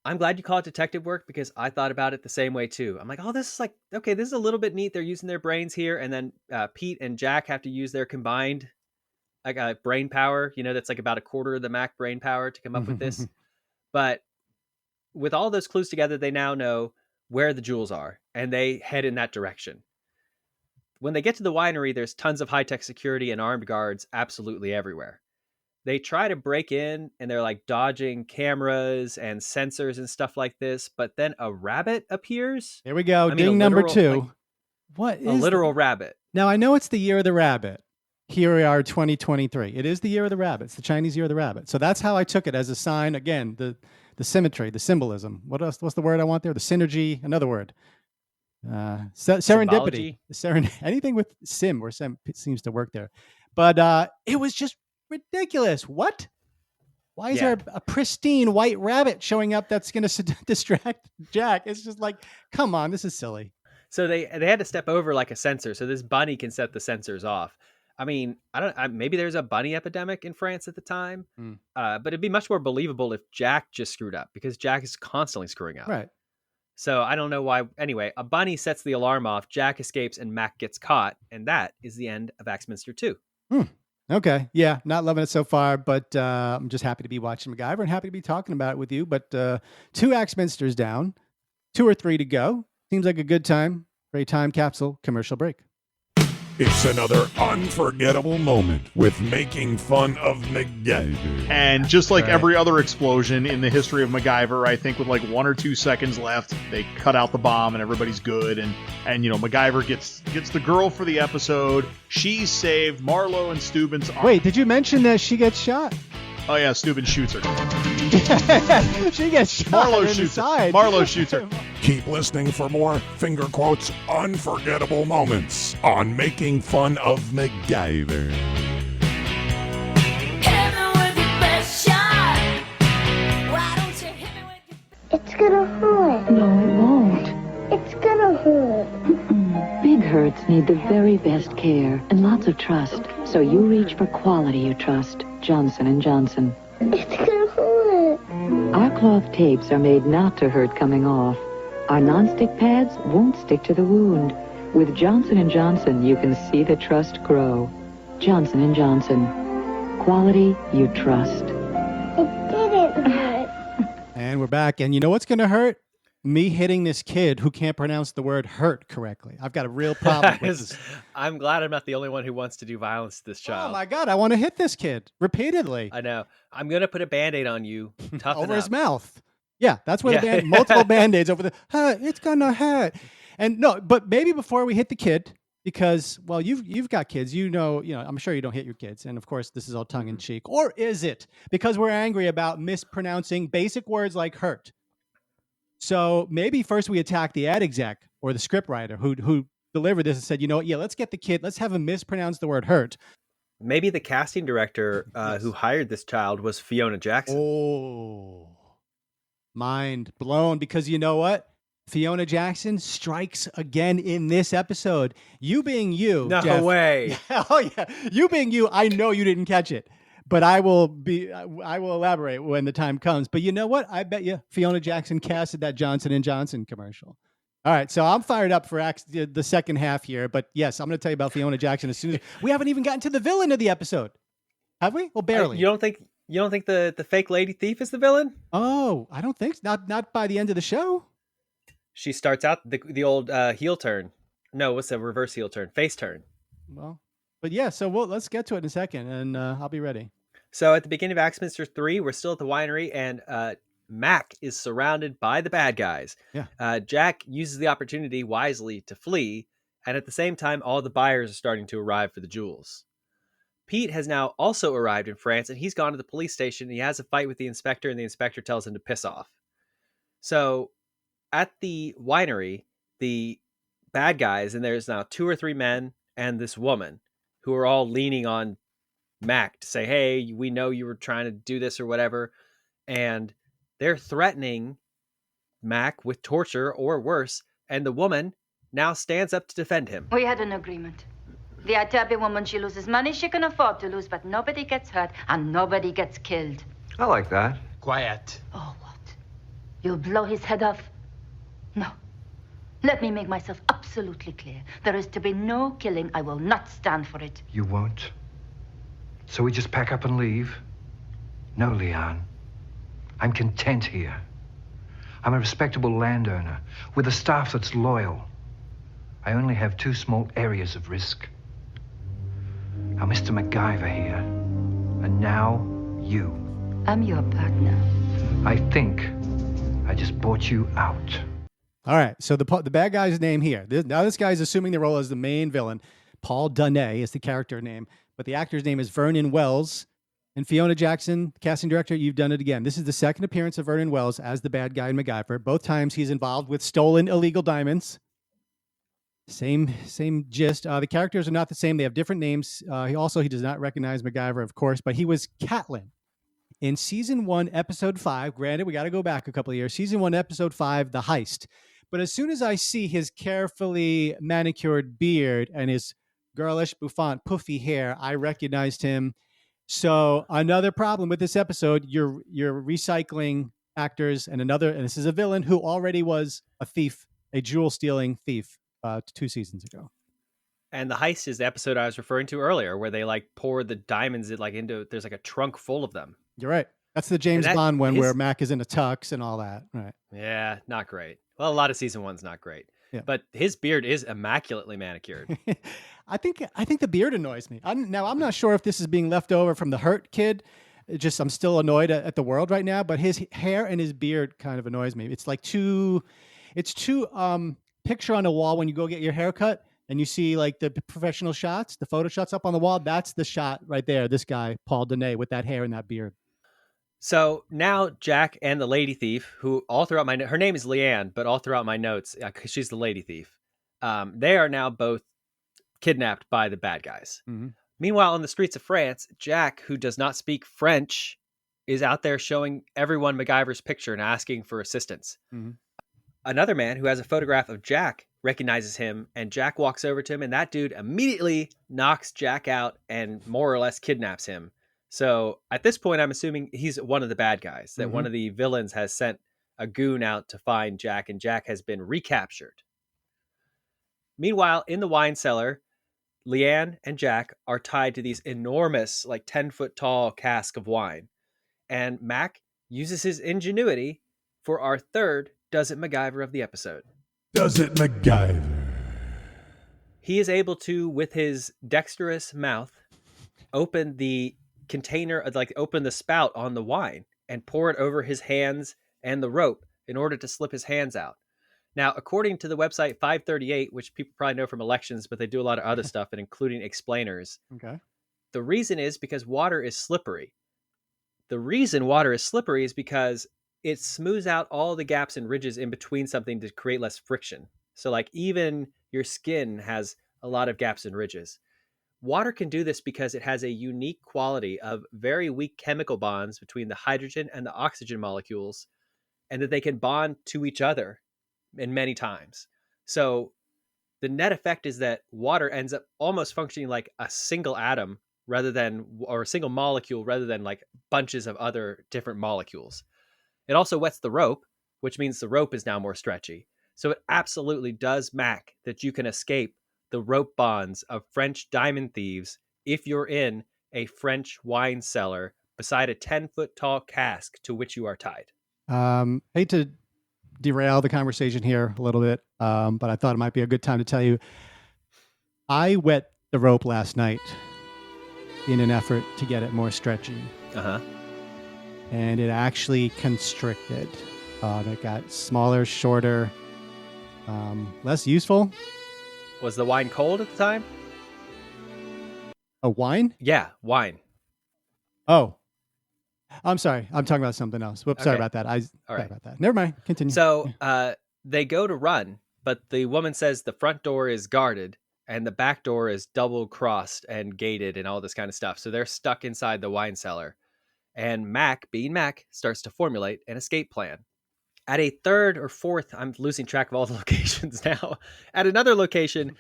I'm glad you call it detective work because I thought about it the same way too. I'm like, oh, this is okay, this is a little bit neat. They're using their brains here. And then Pete and Jack have to use their combined brain power. That's about a quarter of the Mac brain power to come up with this. But with all those clues together, they now know where the jewels are and they head in that direction. When they get to the winery, there's tons of high-tech security and armed guards absolutely everywhere. They try to break in and they're dodging cameras and sensors and stuff like this. But then a rabbit appears. Here we go. Ding number 2. What is a literal rabbit? Now, I know it's the year of the rabbit. Here we are, 2023. It is the year of the rabbit. It's the Chinese year of the rabbit. So that's how I took it, as a sign. Again, the symmetry, the symbolism. What else? What's the word I want there? The synergy. Another word. Serendipity. Anything with sim or sim seems to work there. But it was just ridiculous. What? Why is there a pristine white rabbit showing up that's going to distract Jack? It's just come on, this is silly. So they had to step over a sensor, so this bunny can set the sensors off. I mean, maybe there's a bunny epidemic in France at the time, but it'd be much more believable if Jack just screwed up, because Jack is constantly screwing up. Right. So I don't know why. Anyway, a bunny sets the alarm off, Jack escapes, and Mac gets caught, and that is the end of Axminster 2. Okay. Yeah. Not loving it so far, but I'm just happy to be watching MacGyver and happy to be talking about it with you. But 2 Axminsters down, 2 or 3 to go. Seems like a good time for a time capsule commercial break. It's another unforgettable moment with Making Fun of MacGyver. And just like every other explosion in the history of MacGyver, I think with like 1 or 2 seconds left, they cut out the bomb and everybody's good. And you know, MacGyver gets the girl for the episode. She's saved. Marlowe and Steuben's... Wait, did you mention that she gets shot? Oh, yeah, Steuben shoots her. She gets shot. Marlowe shoots her. Marlowe shoots her. Keep listening for more finger quotes unforgettable moments on Making Fun of MacGyver. It's gonna hurt. No, it won't. It's gonna hurt. Big hurts need the very best care and lots of trust. So you reach for quality you trust. Johnson & Johnson. It's gonna hurt. Our cloth tapes are made not to hurt coming off. Our non-stick pads won't stick to the wound. With Johnson & Johnson, you can see the trust grow. Johnson & Johnson. Quality you trust. It didn't hurt. And we're back. And you know what's going to hurt? Me hitting this kid who can't pronounce the word hurt correctly. I've got a real problem with this. I'm glad I'm not the only one who wants to do violence to this child. Oh my God, I want to hit this kid repeatedly. I know. I'm going to put a Band-Aid on you. Over his mouth. Yeah, that's where the multiple Band-Aids over the, it's going to hurt. And no, but maybe before we hit the kid, because, well, you've got kids, you know, I'm sure you don't hit your kids. And of course, this is all tongue in cheek. Or is it? Because we're angry about mispronouncing basic words like hurt. So maybe first we attack the ad exec or the script writer who delivered this and said, you know what, let's get the kid, let's have him mispronounce the word hurt. Maybe the casting director who hired this child was Fiona Jackson. Oh, mind blown, because you know what? Fiona Jackson strikes again in this episode. You being you, no Jeff, way. Oh yeah, you being you, I know you didn't catch it. But I will elaborate when the time comes. But you know what? I bet you Fiona Jackson casted that Johnson & Johnson commercial. All right, so I'm fired up for the second half here. But yes, I'm going to tell you about Fiona Jackson as soon as we haven't even gotten to the villain of the episode, have we? Well, barely. You don't think the fake lady thief is the villain? Oh, I don't think so. Not by the end of the show. She starts out the old heel turn. No, what's the reverse heel turn? Face turn. Well, but yeah. So let's get to it in a second, and I'll be ready. So at the beginning of Axminster 3, we're still at the winery, and Mac is surrounded by the bad guys. Yeah. Jack uses the opportunity wisely to flee, and at the same time, all the buyers are starting to arrive for the jewels. Pete has now also arrived in France, and he's gone to the police station. He has a fight with the inspector, and the inspector tells him to piss off. So at the winery, the bad guys, and there's now 2 or 3 men and this woman who are all leaning on Mac to say, hey, we know you were trying to do this or whatever. And they're threatening Mac with torture or worse. And the woman now stands up to defend him. We had an agreement. The Atabe woman, she loses money she can afford to lose, but nobody gets hurt and nobody gets killed. I like that. Quiet. Oh, what? You'll blow his head off? No. Let me make myself absolutely clear. There is to be no killing. I will not stand for it. You won't? So we just pack up and leave? No, Leon. I'm content here. I'm a respectable landowner with a staff that's loyal. I only have 2 small areas of risk. Now, Mr. MacGyver here. And now, you. I'm your partner. I think I just bought you out. All right, so the bad guy's name here. Now this guy's assuming the role as the main villain. Paul Dunay is the character name, but the actor's name is Vernon Wells. And Fiona Jackson, casting director, you've done it again. This is the second appearance of Vernon Wells as the bad guy in MacGyver. Both times he's involved with stolen illegal diamonds. Same gist. The characters are not the same. They have different names. He does not recognize MacGyver, of course, but he was Catlin in season 1, episode 5. Granted, we got to go back a couple of years. Season 1, episode 5, The Heist. But as soon as I see his carefully manicured beard and his girlish, bouffant, puffy hair, I recognized him. So another problem with this episode, you're recycling actors, and this is a villain who already was a thief, a jewel-stealing thief 2 seasons ago. And The Heist is the episode I was referring to earlier, where they pour the diamonds into, there's a trunk full of them. You're right. That's the James Bond one where Mac is in a tux and all that. Right. Yeah, not great. Well, a lot of season 1's not great. but his beard is immaculately manicured. I think the beard annoys me. I'm not sure if this is being left over from the Hurt kid. I'm still annoyed at the world right now, but his hair and his beard kind of annoys me. It's like too picture on a wall when you go get your hair cut and you see like the professional shots, the photo shots up on the wall. That's the shot right there. This guy, Paul Dene, with that hair and that beard. So now Jack and the lady thief, who all throughout her name is Leanne, but all throughout my notes, she's the lady thief. They are now both kidnapped by the bad guys. Mm-hmm. Meanwhile, on the streets of France, Jack, who does not speak French, is out there showing everyone MacGyver's picture and asking for assistance. Mm-hmm. Another man who has a photograph of Jack recognizes him, and Jack walks over to him, and that dude immediately knocks Jack out and more or less kidnaps him. So at this point, I'm assuming he's one of the bad guys, that one of the villains has sent a goon out to find Jack, and Jack has been recaptured. Meanwhile, in the wine cellar, Leanne and Jack are tied to these enormous, like 10-foot tall cask of wine. And Mac uses his ingenuity for our third Does It MacGyver of the episode. Does it MacGyver? He is able to, with his dexterous mouth, open the container, like open the spout on the wine and pour it over his hands and the rope in order to slip his hands out. Now, according to the website 538, which people probably know from elections, but they do a lot of other stuff, and including explainers. Okay. The reason is because water is slippery. The reason water is slippery is because it smooths out all the gaps and ridges in between something to create less friction. So like even your skin has a lot of gaps and ridges. Water can do this because it has a unique quality of very weak chemical bonds between the hydrogen and the oxygen molecules, and that they can bond to each other in many times. So the net effect is that water ends up almost functioning like a single atom or a single molecule rather than like bunches of other different molecules. It also wets the rope, which means the rope is now more stretchy. So it absolutely does Mac that you can escape the rope bonds of French diamond thieves if you're in a French wine cellar beside a 10-foot tall cask to which you are tied. Hate to derail the conversation here a little bit, but I thought it might be a good time to tell you I wet the rope last night in an effort to get it more stretchy. Uh-huh. And it actually constricted. It got smaller, shorter, less useful. Was the wine cold at the time? A wine? Yeah, wine. Oh, I'm sorry. I'm talking about something else. Whoops, sorry about that. Sorry about that. Never mind. Continue. So they go to run, but the woman says the front door is guarded and the back door is double crossed and gated and all this kind of stuff. So they're stuck inside the wine cellar. And Mac, being Mac, starts to formulate an escape plan. At a third or fourth, I'm losing track of all the locations now. At another location,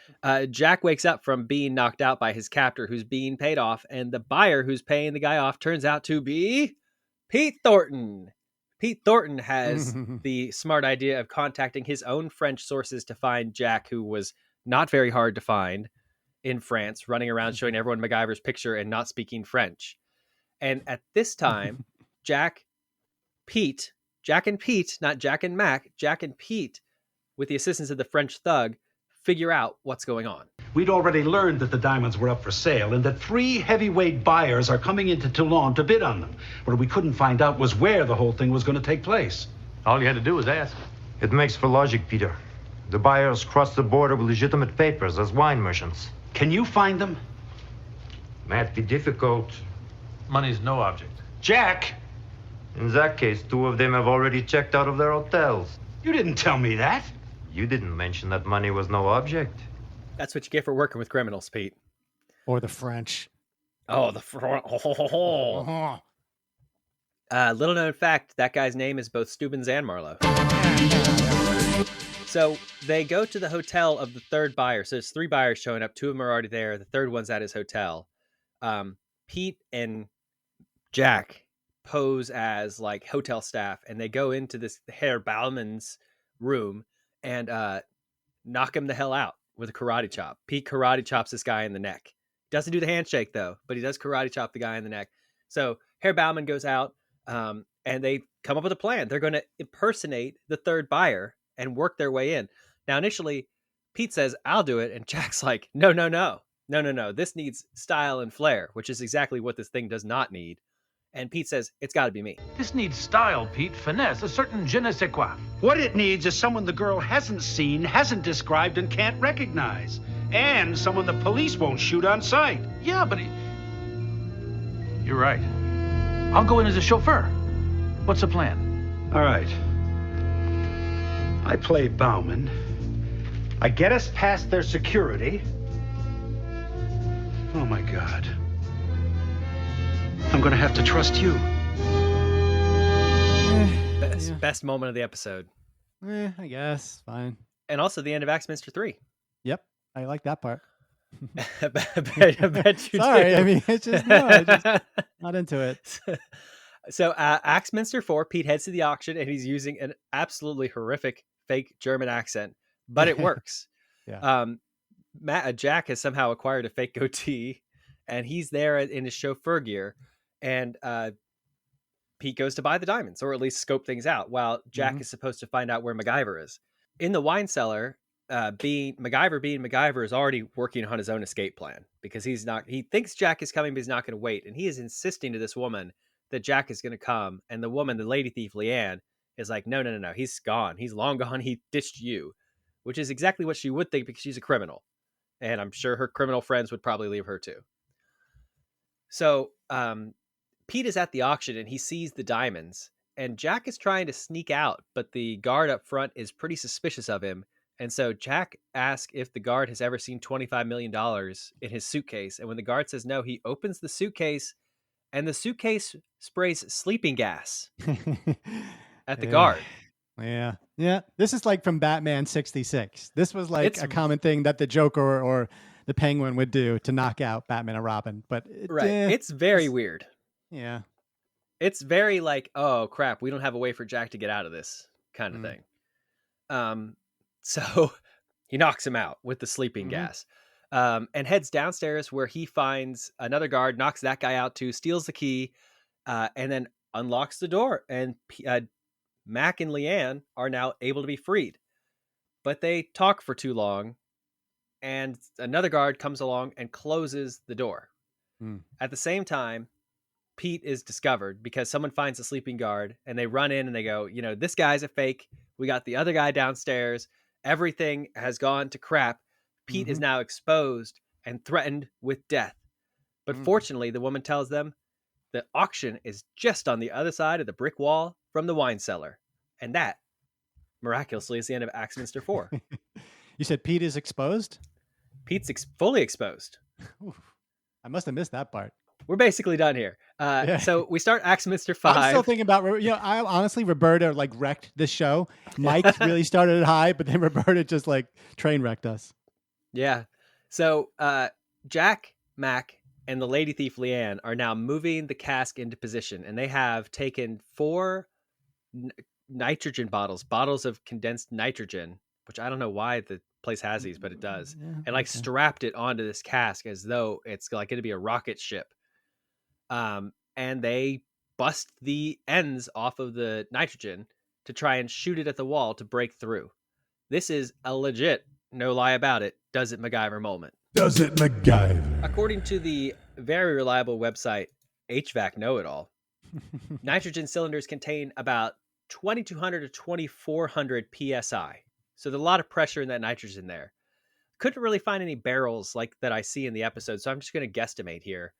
Jack wakes up from being knocked out by his captor who's being paid off. And the buyer who's paying the guy off turns out to be Pete Thornton. Pete Thornton has the smart idea of contacting his own French sources to find Jack, who was not very hard to find in France, running around showing everyone MacGyver's picture and not speaking French. And at this time, Jack and Pete, not Jack and Mac, Jack and Pete, with the assistance of the French thug, figure out what's going on. We'd already learned that the diamonds were up for sale and that 3 heavyweight buyers are coming into Toulon to bid on them. What we couldn't find out was where the whole thing was going to take place. All you had to do was ask. It makes for logic, Peter. The buyers crossed the border with legitimate papers as wine merchants. Can you find them? Might be difficult. Money's no object. Jack! In that case, 2 of them have already checked out of their hotels. You didn't tell me that. You didn't mention that money was no object. That's what you get for working with criminals, Pete. Or the French. Oh, the French. Little known fact, that guy's name is both Stubbins and Marlowe. So they go to the hotel of the third buyer. So there's 3 buyers showing up. 2 of them are already there. The third one's at his hotel. Pete and Jack pose as like hotel staff, and they go into this Herr Bauman's room and knock him the hell out with a karate chop. Pete karate chops this guy in the neck. Doesn't do the handshake though, but he does karate chop the guy in the neck. So Herr Bauman goes out, and they come up with a plan. They're going to impersonate the third buyer and work their way in. Now, initially, Pete says, I'll do it. And Jack's like, no. This needs style and flair, which is exactly what this thing does not need. And Pete says, it's got to be me. This needs style, Pete. Finesse, a certain je ne sais quoi. What it needs is someone the girl hasn't seen, hasn't described, and can't recognize. And someone the police won't shoot on sight. Yeah, but you're right. I'll go in as a chauffeur. What's the plan? All right. I play Bauman. I get us past their security. Oh, my God. I'm going to have to trust you. Best moment of the episode. I guess. Fine. And also the end of Axminster 3. Yep. I like that part. I bet you Sorry, do. I mean, it's just, no, I just not into it. So Axminster 4, Pete heads to the auction and he's using an absolutely horrific fake German accent, but it works. Yeah. Jack has somehow acquired a fake goatee and he's there in his chauffeur gear, and Pete goes to buy the diamonds, or at least scope things out, while Jack is supposed to find out where MacGyver is. In the wine cellar, MacGyver is already working on his own escape plan, because he thinks Jack is coming, but he's not going to wait. And he is insisting to this woman that Jack is going to come. And the woman, the lady thief, Leanne, is like, no, he's gone. He's long gone. He ditched you, which is exactly what she would think, because she's a criminal. And I'm sure her criminal friends would probably leave her too. So Pete is at the auction and he sees the diamonds, and Jack is trying to sneak out, but the guard up front is pretty suspicious of him. And so Jack asks if the guard has ever seen $25 million in his suitcase. And when the guard says no, he opens the suitcase, and the suitcase sprays sleeping gas at the guard. Yeah. This is like from Batman 66. This was like a common thing that the Joker or the Penguin would do to knock out Batman and Robin. But it's very weird. Yeah. It's very like, oh crap, we don't have a way for Jack to get out of this kind of thing. So he knocks him out with the sleeping gas, and heads downstairs, where he finds another guard, knocks that guy out too, steals the key, and then unlocks the door. And Mac and Leanne are now able to be freed, but they talk for too long, and another guard comes along and closes the door. At the same time, Pete is discovered because someone finds a sleeping guard, and they run in and they go, this guy's a fake. We got the other guy downstairs. Everything has gone to crap. Pete is now exposed and threatened with death. But fortunately, the woman tells them the auction is just on the other side of the brick wall from the wine cellar. And that, miraculously, is the end of Axminster 4. You said Pete is exposed? Pete's fully exposed. I must have missed that part. We're basically done here. So we start Axminster 5. I'm still thinking about, I honestly, Roberta wrecked this show. Mike really started it high, but then Roberta just train wrecked us. Yeah. So Jack, Mac, and the lady thief Leanne are now moving the cask into position, and they have taken 4 nitrogen bottles of condensed nitrogen, which I don't know why the place has these, but it does, and strapped it onto this cask as though it's going to be a rocket ship. And they bust the ends off of the nitrogen to try and shoot it at the wall to break through. This is a legit, no lie about it, does it MacGyver moment. Does it MacGyver? According to the very reliable website HVAC Know-It-All, nitrogen cylinders contain about 2,200 to 2,400 psi. So there's a lot of pressure in that nitrogen there. Couldn't really find any barrels like that I see in the episode, so I'm just going to guesstimate here.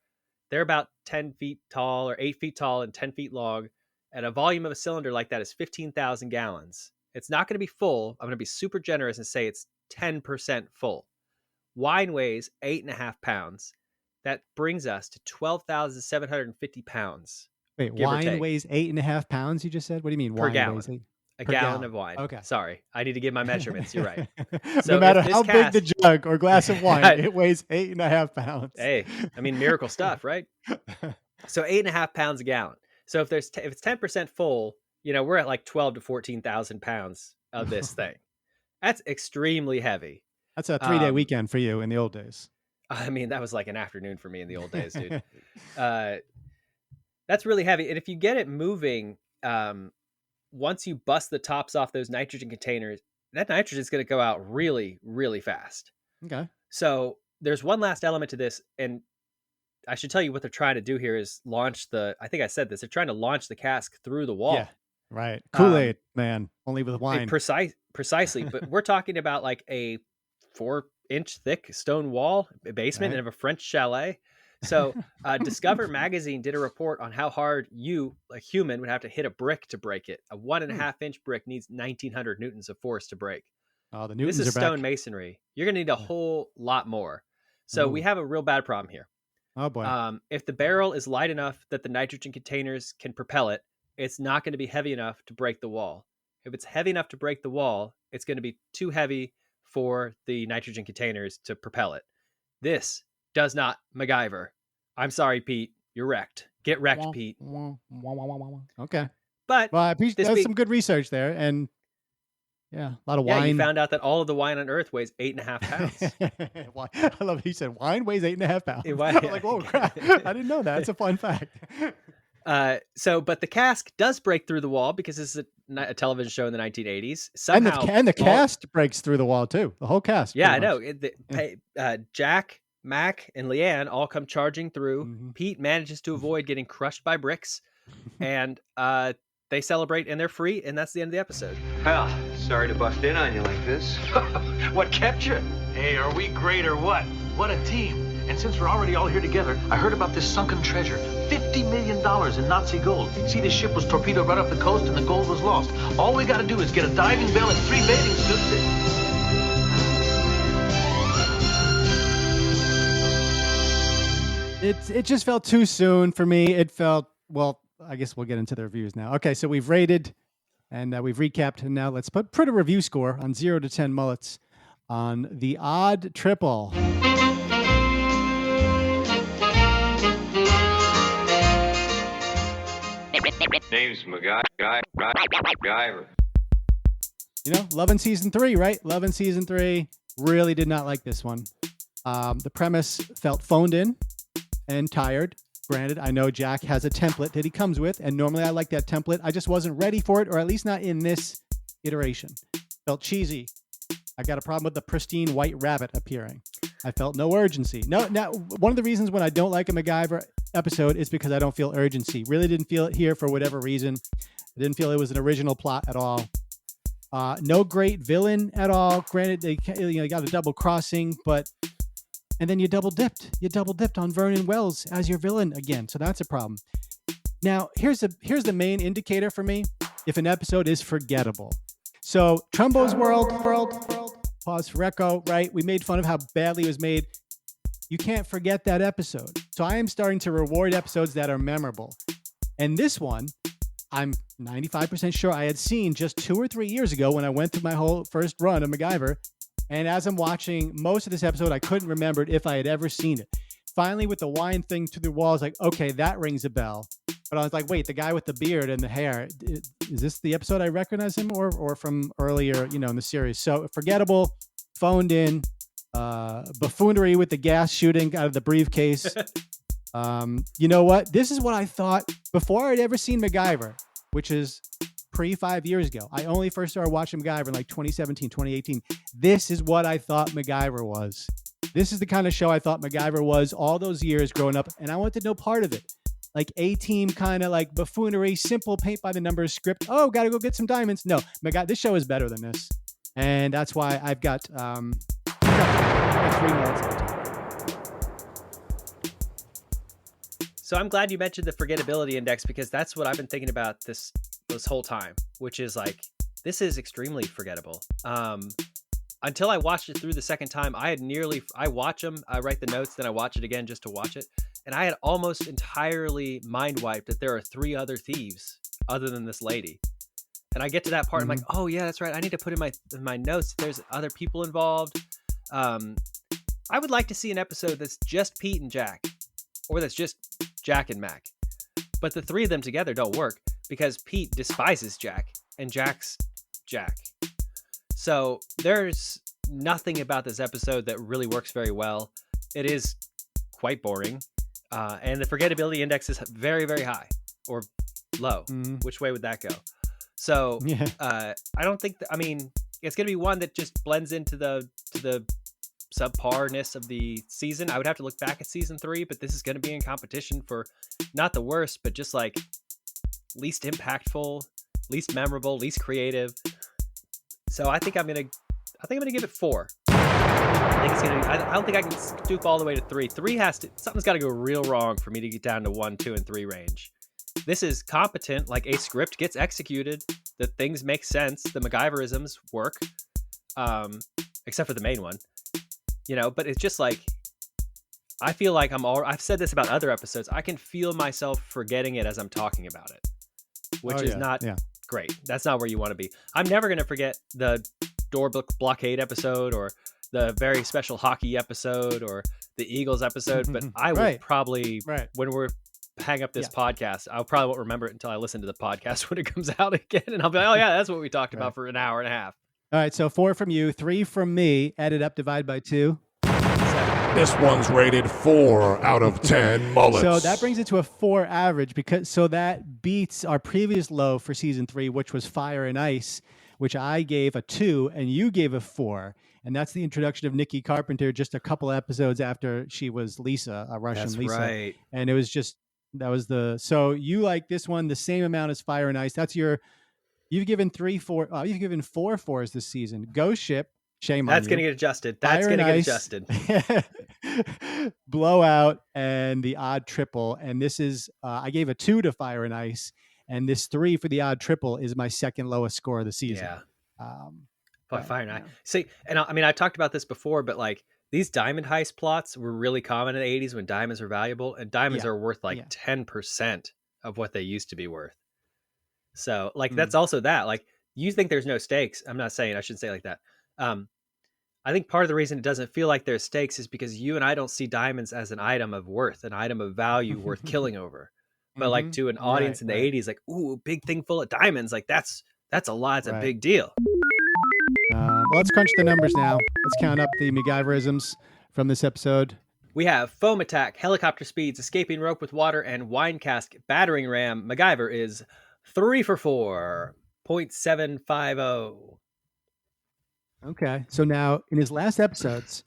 They're about 10 feet tall, or 8 feet tall and 10 feet long, and a volume of a cylinder like that is 15,000 gallons. It's not going to be full. I'm going to be super generous and say it's 10% full. Wine weighs 8.5 pounds. That brings us to 12,750 pounds. Wait, wine weighs 8.5 pounds, you just said? What do you mean? Per wine gallon. Weighs a gallon of wine. Okay. Sorry. I need to give my measurements. You're right. So no matter how big the jug or glass of wine, it weighs 8.5 pounds. Hey, I mean, miracle stuff, right? So 8.5 pounds a gallon. So if it's 10% full, we're at like 12 to 14,000 pounds of this thing. That's extremely heavy. That's a 3-day weekend for you in the old days. I mean, that was like an afternoon for me in the old days, dude. That's really heavy. And if you get it moving, once you bust the tops off those nitrogen containers, that nitrogen is going to go out really, really fast. Okay. So there's one last element to this, and I should tell you what they're trying to do here is launch I think I said this, they're trying to launch the cask through the wall. Yeah, right. Kool-Aid, man, only with wine. Precisely, but we're talking about like a 4-inch thick stone wall basement of a French chalet. So Discover magazine did a report on how hard you, a human, would have to hit a brick to break it. A 1.5-inch brick needs 1,900 newtons of force to break. Oh, the newtons This is are stone back. masonry. You're going to need a whole lot more. So we have a real bad problem here. Oh boy. If the barrel is light enough that the nitrogen containers can propel it, it's not going to be heavy enough to break the wall. If it's heavy enough to break the wall, it's going to be too heavy for the nitrogen containers to propel it. This does not MacGyver. I'm sorry, Pete. You're wrecked. Get wrecked, Pete. Okay. But well, I appreciate there's some good research there, and yeah, a lot of wine. Yeah, you found out that all of the wine on Earth weighs 8.5 pounds. I love it. He said wine weighs 8.5 pounds. I'm like, whoa, crap! I didn't know that. That's a fun fact. But the cask does break through the wall because this is a television show in the 1980s. Somehow, and the cast breaks through the wall too. The whole cast. Yeah, I know. Jack, Mac, and Leanne all come charging through. Mm-hmm. Pete manages to avoid getting crushed by bricks, and they celebrate and they're free, and that's the end of the episode. Well, sorry to bust in on you like this. What kept you? Hey, are we great or what? What a team. And since we're already all here together, I heard about this sunken treasure. $50 million in Nazi gold. See, this ship was torpedoed right off the coast and the gold was lost. All we got to do is get a diving bell and 3 bathing suits. It just felt too soon for me. It felt, well, I guess we'll get into the reviews now. Okay, so we've rated and we've recapped, and now let's put a review score on 0 to 10 mullets on the odd triple. Name's MacGyver. You know, loving season 3, right? Loving season 3. Really did not like this one. The premise felt phoned in and tired. Granted, I know Jack has a template that he comes with, and normally I like that template. I just wasn't ready for it, or at least not in this iteration. Felt cheesy. I got a problem with the pristine white rabbit appearing. I felt no urgency. Now, one of the reasons when I don't like a MacGyver episode is because I don't feel urgency. Really didn't feel it here for whatever reason. I didn't feel it was an original plot at all. No great villain at all. Granted, they got a double crossing, and then you double dipped. You double dipped on Vernon Wells as your villain again, so that's a problem. Now, here's the main indicator for me if an episode is forgettable. So Trumbo's World, pause for echo, right? We made fun of how badly it was made. You can't forget that episode. So I am starting to reward episodes that are memorable. And this one, I'm 95% sure I had seen just 2 or 3 years ago when I went through my whole first run of MacGyver. And as I'm watching most of this episode, I couldn't remember if I had ever seen it. Finally, with the wine thing to the wall, I was like, okay, that rings a bell. But I was like, wait, the guy with the beard and the hair, is this the episode I recognize him or from earlier, in the series? So forgettable, phoned in, buffoonery with the gas shooting out of the briefcase. You know what? This is what I thought before I'd ever seen MacGyver, which is pre 5 years ago. I only first started watching MacGyver in like 2017, 2018. This is what I thought MacGyver was. This is the kind of show I thought MacGyver was all those years growing up, and I wanted no part of it. Like A-team kind of like buffoonery, simple paint by the numbers script. Oh, gotta go get some diamonds. No, this show is better than this. And that's why I've got 3 minutes. So I'm glad you mentioned the forgettability index, because that's what I've been thinking about this whole time, which is like, this is extremely forgettable. Until I watched it through the second time, I watch them, I write the notes, then I watch it again just to watch it. And I had almost entirely mind wiped that there are 3 other thieves other than this lady. And I get to that part, I'm like, oh yeah, that's right. I need to put in my notes that there's other people involved. I would like to see an episode that's just Pete and Jack, or that's just Jack and Mac. But the 3 of them together don't work because Pete despises Jack and Jack's Jack. So there's nothing about this episode that really works very well. It is quite boring. And the forgettability index is very, very high or low. Which way would that go? So I don't think it's going to be one that just blends into the subparness of the season. I would have to look back at season 3, but this is going to be in competition for not the worst, but just like least impactful, least memorable, least creative. So I think I'm gonna give it 4. I think it's gonna. I don't think I can stoop all the way to 3. 3 something's got to go real wrong for me to get down to 1, 2, and 3 range. This is competent. Like, a script gets executed. The things make sense. The MacGyverisms work, except for the main one. But it's just like, I feel like I've said this about other episodes. I can feel myself forgetting it as I'm talking about it, which is not great. That's not where you want to be. I'm never going to forget the door blockade episode or the very special hockey episode or the Eagles episode, but I would probably, when we're hang up this podcast, I probably won't remember it until I listen to the podcast when it comes out again, and I'll be like, oh yeah, that's what we talked about for an hour and a half. All right, so 4 from you, 3 from me, added up, divide by 2. 7. This one's rated 4 out of 10 mullets. So that brings it to a 4 average, so that beats our previous low for season 3, which was Fire and Ice, which I gave a 2 and you gave a 4. And that's the introduction of Nikki Carpenter just a couple episodes after she was Lisa, a Russian Lisa. Right. And it was so you like this one the same amount as Fire and Ice. You've given 4 4s this season. Ghost Ship, shame on you. That's going to get adjusted. That's going to get adjusted. Blowout and the Odd Triple. And this is, I gave a 2 to Fire and Ice. And this 3 for the Odd Triple is my second lowest score of the season. Yeah. Fire and Ice. See, and I talked about this before, but like, these diamond heist plots were really common in the 80s when diamonds were valuable, and diamonds are worth 10% of what they used to be worth. So that's also that. Like, you think there's no stakes. I'm not saying, I shouldn't say it like that. I think part of the reason it doesn't feel like there's stakes is because you and I don't see diamonds as an item of worth, an item of value worth killing over. But like, to an audience in the 80s, like, ooh, big thing full of diamonds. Like, that's a lot. It's a big deal. Let's crunch the numbers now. Let's count up the MacGyverisms from this episode. We have foam attack, helicopter speeds, escaping rope with water, and wine cask battering ram. MacGyver is 3 for 4, 0.750. Okay, so now in his last episodes,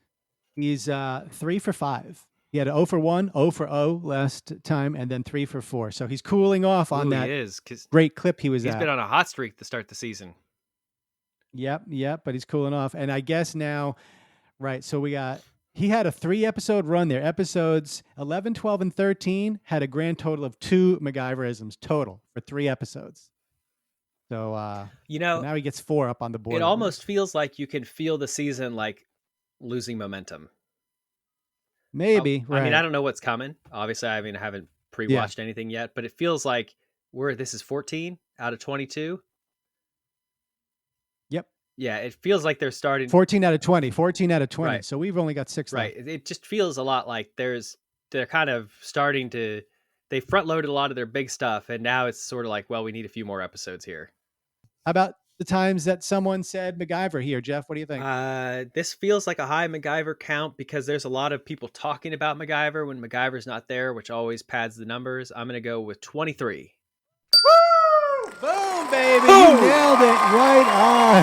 he's 3 for 5. He had an 0 for 1, 0 for 0 last time, and then 3 for 4. So he's cooling off on that great clip he was at. He's been on a hot streak to start the season. Yep, but he's cooling off. And I guess now, so he had a 3-episode run there. Episodes 11, 12, and 13 had a grand total of 2 MacGyverisms total for 3 episodes. So, now he gets 4 up on the board. It almost feels like you can feel the season like losing momentum. Maybe, I mean, I don't know what's coming. Obviously, I haven't pre-watched anything yet, but it feels like this is 14 out of 22. Yep. Yeah, it feels like they're starting 14 out of 20. Right. So we've only got 6 left. Right. It just feels a lot like they're kind of starting to, they front loaded a lot of their big stuff, and now it's sort of like, well, we need a few more episodes here. How about the times that someone said MacGyver here, Jeff? What do you think? This feels like a high MacGyver count because there's a lot of people talking about MacGyver when MacGyver's not there, which always pads the numbers. I'm going to go with 23. Boom, baby. Boom. You nailed it right on.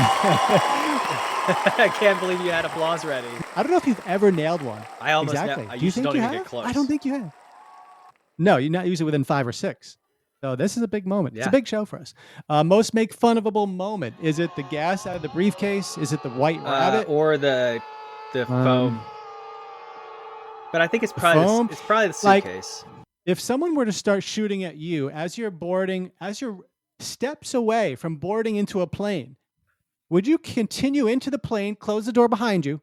I can't believe you had applause ready. I don't know if you've ever nailed one. I almost exactly. I Do you think don't you even have? get close. I don't think you have. No, you're not usually within 5 or 6. So this is a big moment. Yeah. It's a big show for us. Most make funable moment. Is it the gas out of the briefcase? Is it the white rabbit? Or the foam? But I think it's probably the suitcase. Like, if someone were to start shooting at you as you're steps away from boarding into a plane, would you continue into the plane, close the door behind you,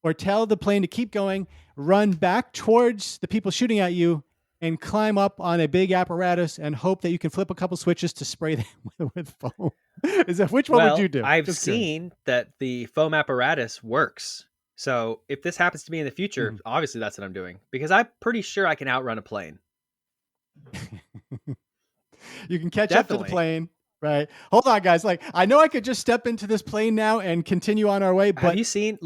or tell the plane to keep going, run back towards the people shooting at you, and climb up on a big apparatus and hope that you can flip a couple switches to spray them with foam? Which one would you do? I've seen that the foam apparatus works. So if this happens to me in the future, obviously that's what I'm doing, because I'm pretty sure I can outrun a plane. You can catch up to the plane, right? Hold on, guys. Like, I know I could just step into this plane now and continue on our way, but have you seen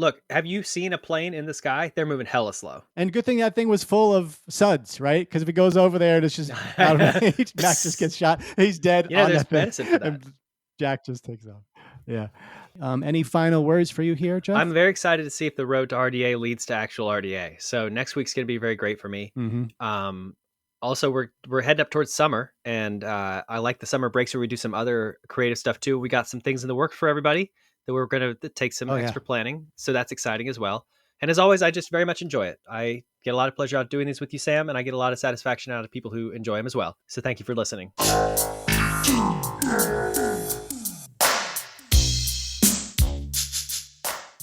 a plane in the sky? They're moving hella slow. And good thing that thing was full of suds, right? Because if it goes over there and it's just out of range, Mac just gets shot. He's dead. Yeah, there's medicine for that. And Jack just takes off. Yeah. Any final words for you here, Jeff? I'm very excited to see if the road to RDA leads to actual RDA. So next week's going to be very great for me. Mm-hmm. Also, we're heading up towards summer, and I like the summer breaks where we do some other creative stuff too. We got some things in the works for everybody that we're going to take some extra planning. So that's exciting as well. And as always, I just very much enjoy it. I get a lot of pleasure out of doing these with you, Sam, and I get a lot of satisfaction out of people who enjoy them as well. So thank you for listening.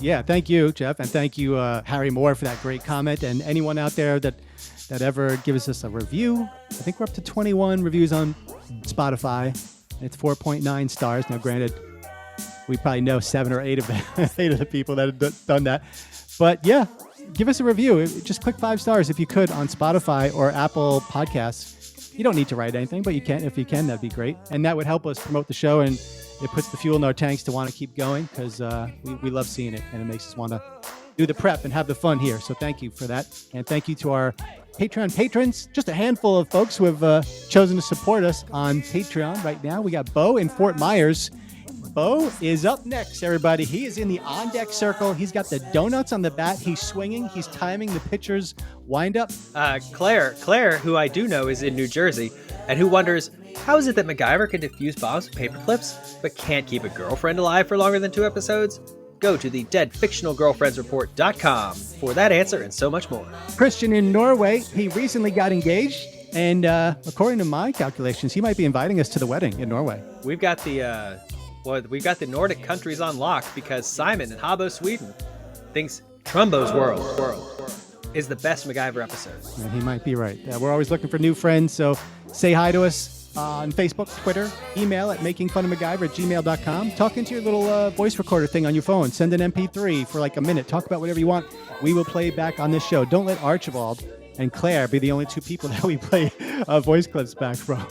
Yeah, thank you, Jeff, and thank you, Harry Moore, for that great comment. And anyone out there that ever gives us a review, I think we're up to 21 reviews on Spotify. It's 4.9 stars. Now, granted, we probably know 7 or 8 of the people that have done that. But yeah, give us a review. Just click 5 stars if you could on Spotify or Apple Podcasts. You don't need to write anything, but you can. If you can, that'd be great. And that would help us promote the show, and it puts the fuel in our tanks to want to keep going, because we love seeing it, and it makes us want to do the prep and have the fun here. So thank you for that. And thank you to our Patreon patrons, just a handful of folks who have chosen to support us on Patreon right now. We got Bo in Fort Myers. Bo is up next, everybody. He is in the on-deck circle. He's got the donuts on the bat. He's swinging. He's timing the pitcher's wind-up. Claire, who I do know is in New Jersey, and who wonders, how is it that MacGyver can defuse bombs with paper clips, but can't keep a girlfriend alive for longer than 2 episodes? Go to the deadfictionalgirlfriendsreport.com for that answer and so much more. Christian in Norway, he recently got engaged, and according to my calculations, he might be inviting us to the wedding in Norway. We've got the Nordic countries on lock, because Simon in Habo, Sweden, thinks Trumbo's World is the best MacGyver episode. And he might be right. We're always looking for new friends, so say hi to us on Facebook, Twitter, email at makingfunofmacgyver@gmail.com. Talk into your little voice recorder thing on your phone. Send an MP3 for like a minute. Talk about whatever you want. We will play back on this show. Don't let Archibald and Claire be the only 2 people that we play voice clips back from.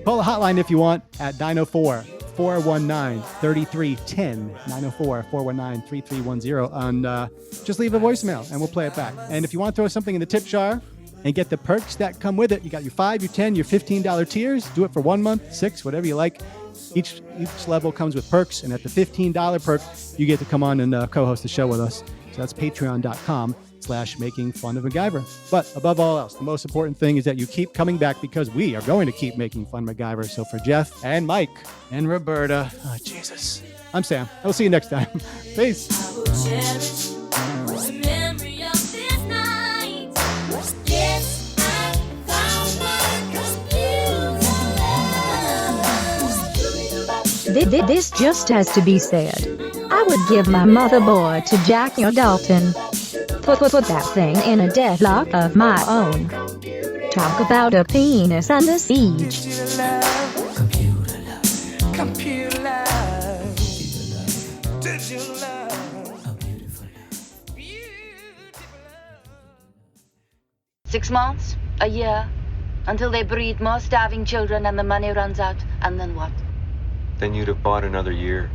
Call the hotline if you want at 904-419-3310, 904-419-3310, and just leave a voicemail and we'll play it back. And if you want to throw something in the tip jar and get the perks that come with it, you got your $5, your $10, your $15 tiers. Do it for 1 month, 6, whatever you like. Each level comes with perks, and at the $15 perk, you get to come on and co-host the show with us. So that's patreon.com/makingfunofmacgyver. But above all else, the most important thing is that you keep coming back, because we are going to keep making fun of MacGyver. So for Jeff and Mike and Roberta, oh Jesus, I'm Sam. I'll see you next time. Peace. This just has to be said. I would give my motherboard to Jack Dalton. Put that thing in a deadlock of my own. Talk about a penis under siege. Computer love. Did you love? 6 months, a year, until they breed more starving children and the money runs out, and then what? Then you'd have bought another year.